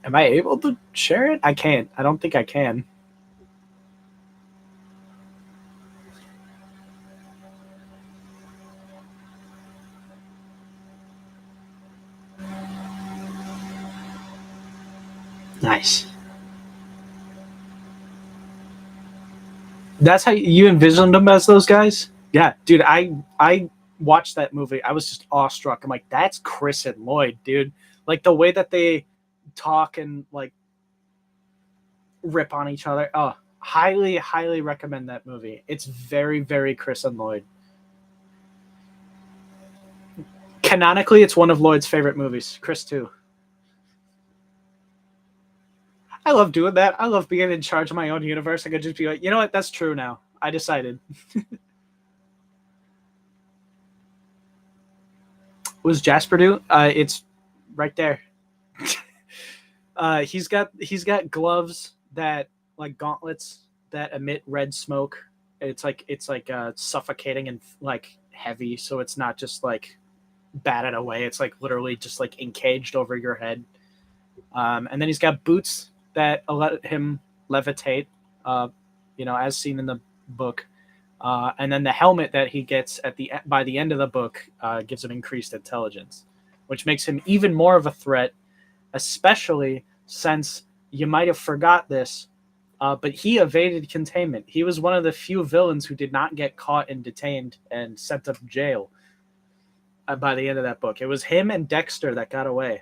Am I able to share it? I can't. I don't think I can. Nice. That's how you envisioned them as those guys? Yeah, dude, I watched that movie. I was just awestruck. I'm like, that's Chris and Lloyd, dude. Like the way that they talk and like rip on each other. Oh, highly, highly recommend that movie. It's very, very Chris and Lloyd. Canonically, it's one of Lloyd's favorite movies. Chris too. I love doing that. I love being in charge of my own universe. I could just be like, you know what? That's true now. I decided. Was Jasper do? It's right there. He's got gloves that like gauntlets that emit red smoke. It's like suffocating and like heavy, so it's not just like batted away. It's like literally just like encaged over your head. And then he's got boots that let him levitate, as seen in the book. And then the helmet that he gets by the end of the book gives him increased intelligence, which makes him even more of a threat, especially since you might have forgot this, but he evaded containment. He was one of the few villains who did not get caught and detained and sent to jail by the end of that book. It was him and Dexter that got away.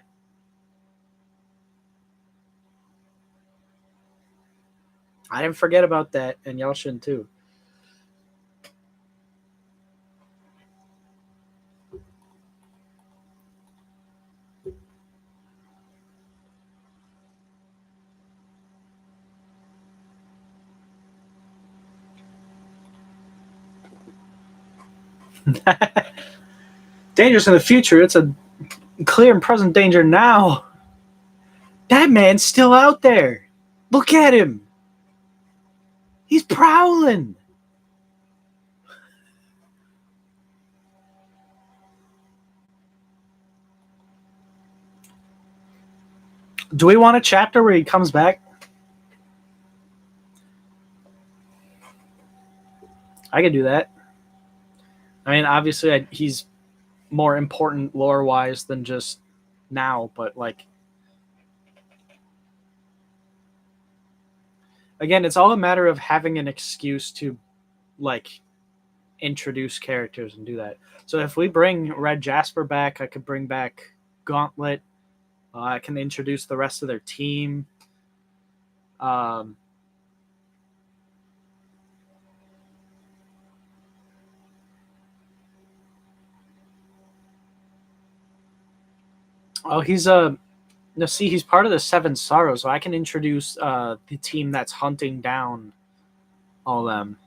I didn't forget about that, and y'all shouldn't too. Dangerous in the future. It's a clear and present danger now. That man's still out there. Look at him. He's prowling. Do we want a chapter where he comes back? I could do that. I mean, obviously, he's more important lore-wise than just now, but like, again, it's all a matter of having an excuse to like introduce characters and do that. So if we bring Red Jasper back, I could bring back Gauntlet. I can introduce the rest of their team. Oh, he's he's part of the Seven Sorrows, so I can introduce the team that's hunting down all them.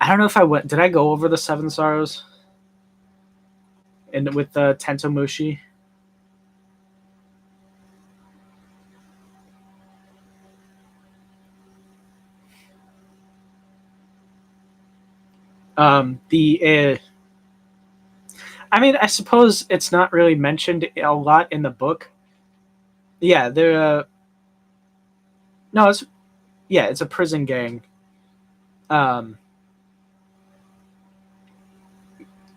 I don't know if did I go over the Seven Sorrows? And with Tentomushi? The I mean, I suppose it's not really mentioned a lot in the book. Yeah, they're no, it's a prison gang. Um,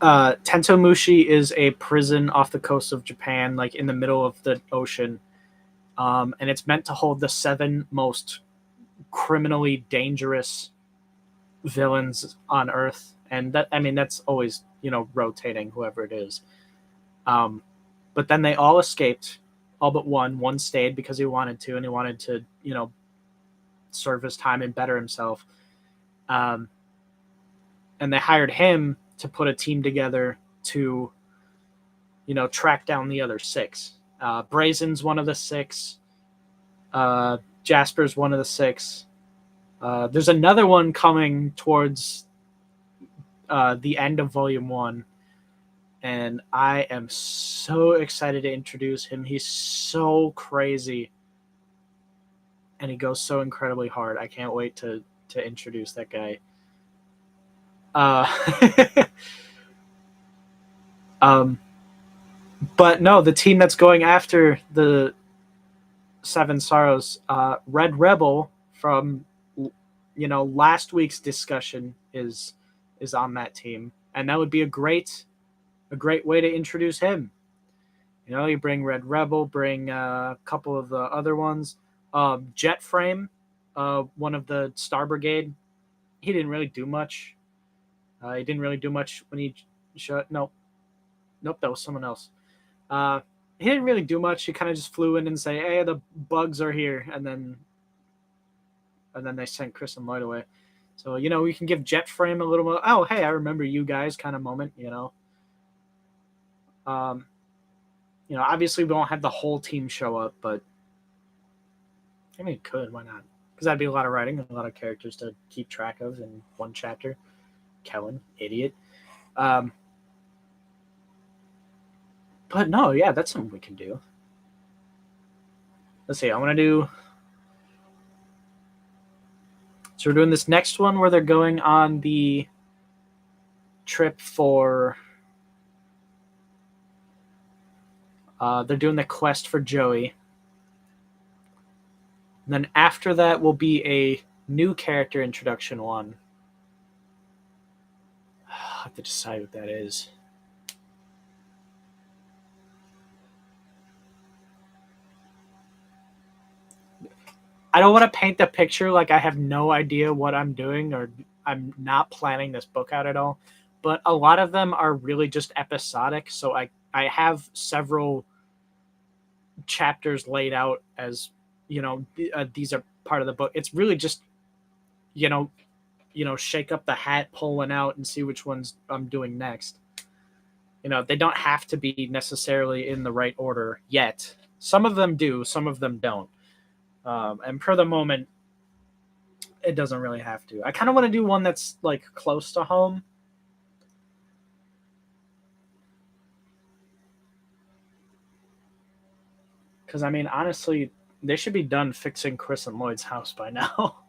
Tentomushi is a prison off the coast of Japan, like in the middle of the ocean, and it's meant to hold the 7 most criminally dangerous villains on Earth, and that I mean that's always rotating whoever it is. But then they all escaped, all but one. One stayed because he wanted to, and he wanted to serve his time and better himself. And they hired him to put a team together to track down the other 6. Brazen's one of the 6. Jasper's one of the 6. There's another one coming towards the end of Volume 1, and I am so excited to introduce him. He's so crazy, and he goes so incredibly hard. I can't wait to introduce that guy. But no, the team that's going after the 7 Sorrows, Red Rebel from last week's discussion is on that team, and that would be a great way to introduce him. You bring Red Rebel, bring a couple of the other ones. Jet Frame, one of the Star Brigade, he didn't really do much. He didn't really do much when he shot. Nope, that was someone else. He didn't really do much. He kind of just flew in and say, "Hey, the bugs are here," and then they sent Chris and Lloyd away. So we can give Jet Frame a little more. Oh, hey, I remember you guys kind of moment. Obviously we won't have the whole team show up, but I mean, it could. Why not? Because that'd be a lot of writing and a lot of characters to keep track of in one chapter. Kellen, idiot. But no, yeah, that's something we can do. Let's see. I want to do. So we're doing this next one where they're going on the trip for. They're doing the quest for Joey. And then after that will be a new character introduction one. I have to decide what that is. I don't want to paint the picture like I have no idea what I'm doing or I'm not planning this book out at all. But a lot of them are really just episodic. So I have several chapters laid out as, these are part of the book. It's really just, shake up the hat, pull one out and see which ones I'm doing next. They don't have to be necessarily in the right order yet. Some of them do, some of them don't. And for the moment, it doesn't really have to. I kind of want to do one that's like close to home. Because, I mean, honestly, they should be done fixing Chris and Lloyd's house by now.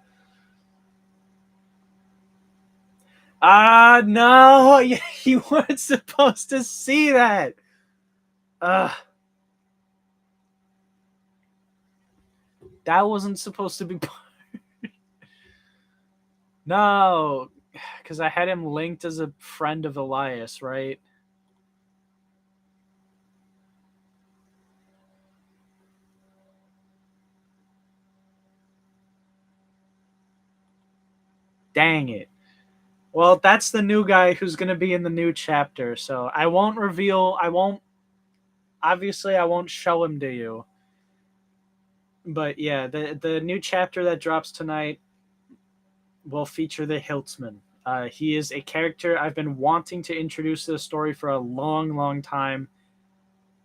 No, you weren't supposed to see that. That wasn't supposed to be part. No, because I had him linked as a friend of Elias, right? Dang it. Well, that's the new guy who's going to be in the new chapter, so I won't show him to you. But yeah, the new chapter that drops tonight will feature the Hiltzman. He is a character I've been wanting to introduce to the story for a long, long time.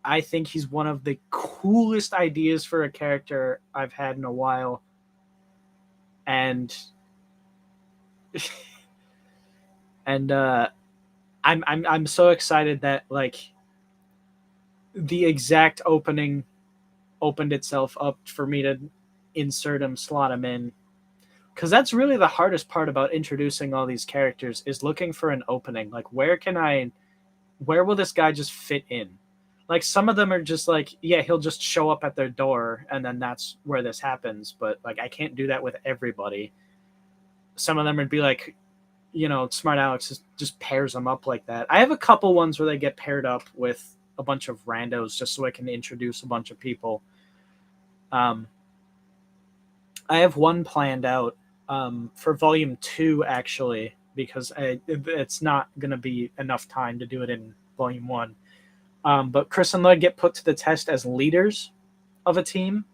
I think he's one of the coolest ideas for a character I've had in a while. And I'm so excited that like the exact opening opened itself up for me to insert him, slot him in. because that's really the hardest part about introducing all these characters is looking for an opening. Like, where will this guy just fit in? Like, some of them are just like, yeah, he'll just show up at their door and then that's where this happens. But like, I can't do that with everybody. Some of them would be like, you know, Smart Alex just pairs them up like that. I have a couple ones where they get paired up with a bunch of randos just so I can introduce a bunch of people. I have one planned out for volume 2, actually, because it's not going to be enough time to do it in volume 1. But Chris and Lloyd get put to the test as leaders of a team.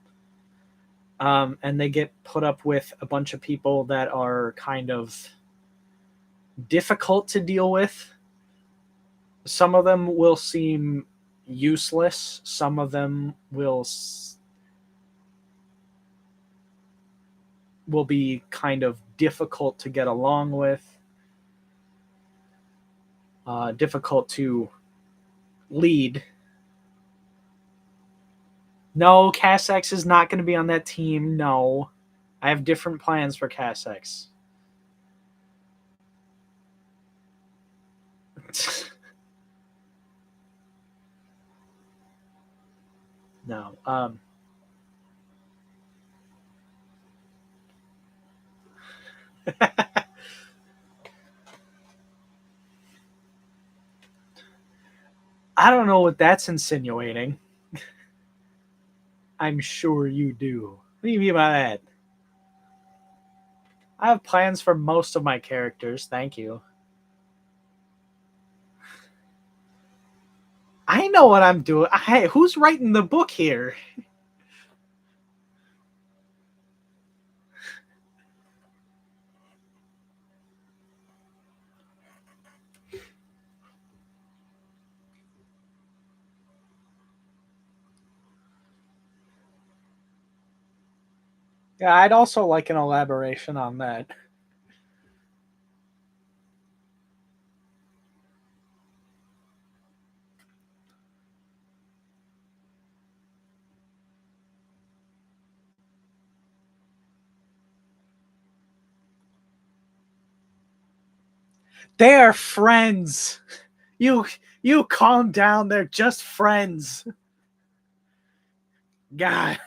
And they get put up with a bunch of people that are kind of difficult to deal with. Some of them will seem useless. Some of them will be kind of difficult to get along with, difficult to lead. No, Cassex is not going to be on that team. No, I have different plans for Cassex. No. I don't know what that's insinuating. I'm sure you do. What do you mean by that? I have plans for most of my characters. Thank you. I know what I'm doing. Hey, who's writing the book here? Yeah, I'd also like an elaboration on that. They are friends. You calm down. They're just friends. Gosh.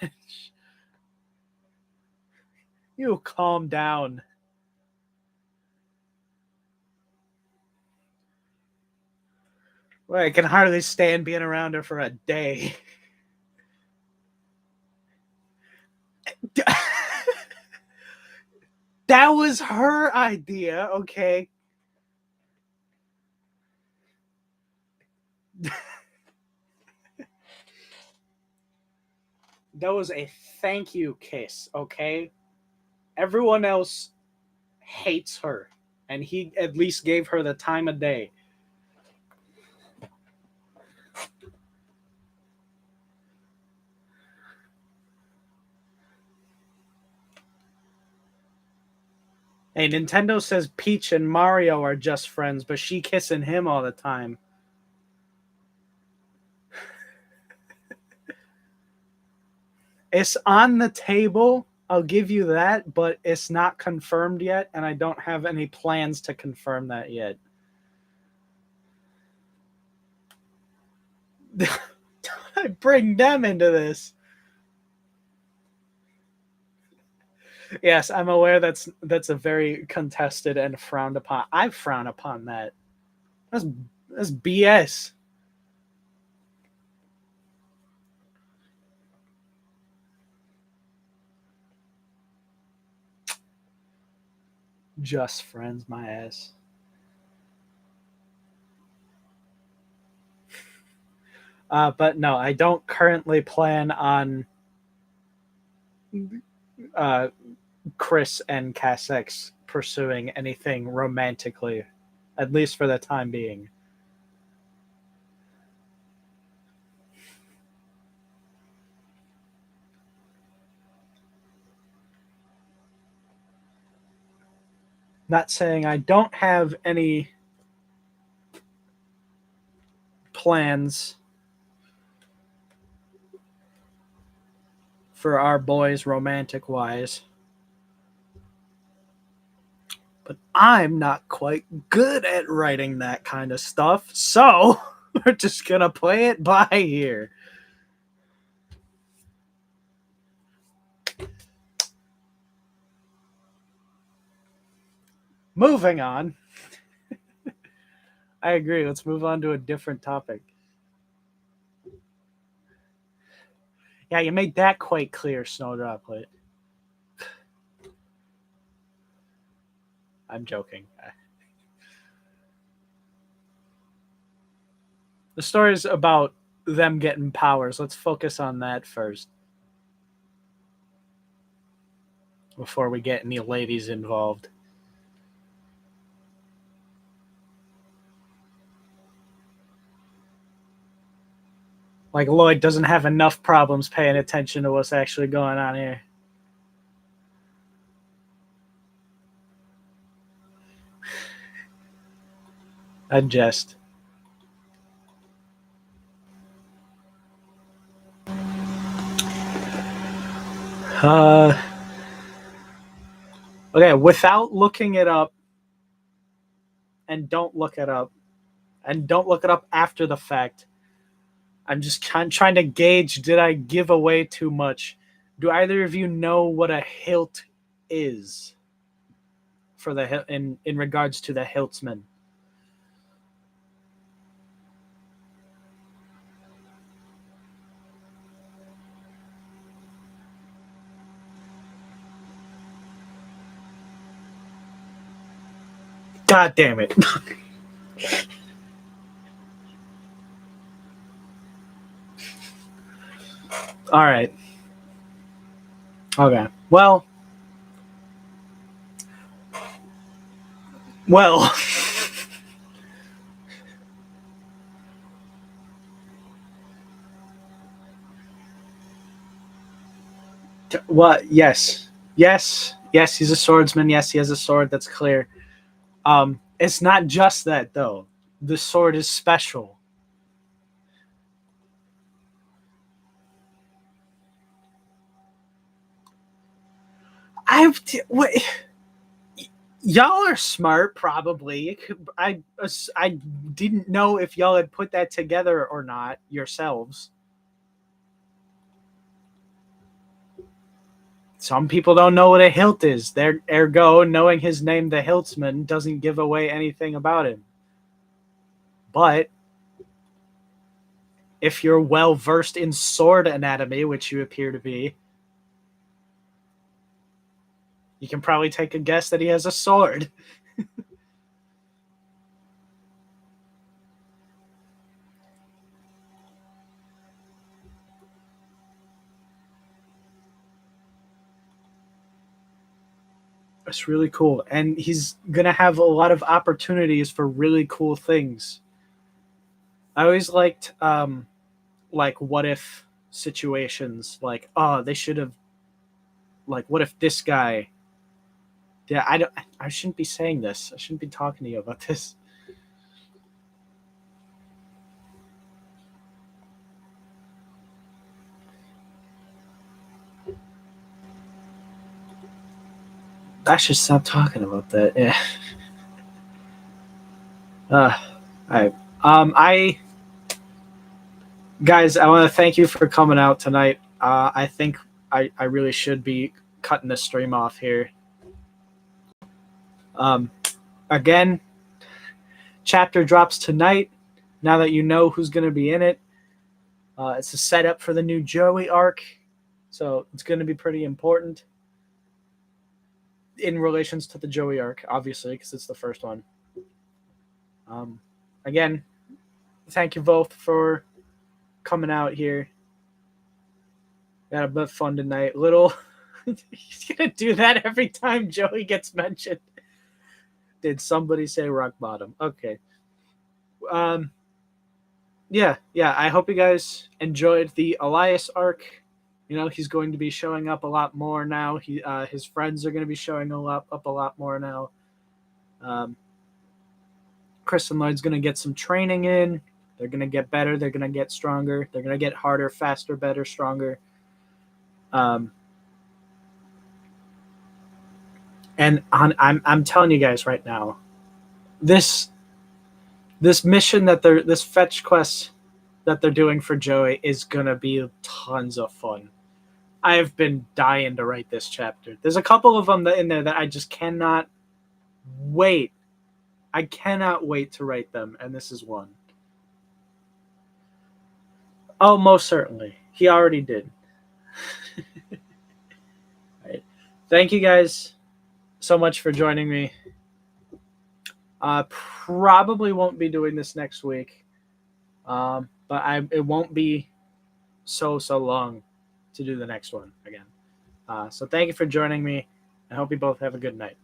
You calm down. Well, I can hardly stand being around her for a day. That was her idea, okay? That was a thank you kiss, okay? Everyone else hates her, and he at least gave her the time of day. Hey, Nintendo says Peach and Mario are just friends, but she kissing him all the time. It's on the table, I'll give you that, but it's not confirmed yet, and I don't have any plans to confirm that yet. I bring them into this. Yes, I'm aware that's a very contested and frowned upon. I frown upon that. That's BS. Just friends, my ass. But no, I don't currently plan on Chris and Cassex pursuing anything romantically, at least for the time being. Not saying I don't have any plans for our boys romantic wise. but I'm not quite good at writing that kind of stuff, so we're just gonna play it by ear. Moving on. I agree. Let's move on to a different topic. Yeah, you made that quite clear, Snowdroplet. I'm joking. The story is about them getting powers. Let's focus on that first. Before we get any ladies involved. Like, Lloyd doesn't have enough problems paying attention to what's actually going on here. I jest. Okay, without looking it up, and don't look it up, and don't look it up after the fact, I'm just trying to gauge, did I give away too much? Do either of you know what a hilt is for the in regards to the hiltsman? God damn it. All right. Okay. Well. What? Yes. Yes. Yes, he's a swordsman. Yes, he has a sword. That's clear. It's not just that, though. The sword is special. Y'all are smart, probably. I didn't know if y'all had put that together or not yourselves. Some people don't know what a hilt is. Ergo, knowing his name, the Hiltsman, doesn't give away anything about him. But if you're well versed in sword anatomy, which you appear to be, you can probably take a guess that he has a sword. That's really cool. And he's going to have a lot of opportunities for really cool things. I always liked, what if situations. Like, oh, they should have, like, what if this guy... Yeah, I shouldn't be saying this. I shouldn't be talking to you about this. I should stop talking about that. Yeah. All right. Guys, I want to thank you for coming out tonight. I think I really should be cutting the stream off here. Again, chapter drops tonight. Now that you know who's going to be in it, it's a setup for the new Joey arc, so it's going to be pretty important in relations to the Joey arc, obviously, because it's the first one. Again, thank you both for coming out here. We had a bit of fun tonight. He's going to do that every time Joey gets mentioned. Did somebody say rock bottom? Okay. Yeah. I hope you guys enjoyed the Elias arc. You know, he's going to be showing up a lot more now. His friends are going to be showing up a lot more now. Chris and Lloyd's going to get some training in. They're going to get better. They're going to get stronger. They're going to get harder, faster, better, stronger. And I'm telling you guys right now, this mission this fetch quest that they're doing for Joey is gonna be tons of fun. I've been dying to write this chapter. There's a couple of them in there that I just cannot wait. I cannot wait to write them, and this is one. Oh, most certainly. He already did. Right. Thank you guys so much for joining me. Probably won't be doing this next week. But it won't be so long to do the next one again. So thank you for joining me. I hope you both have a good night.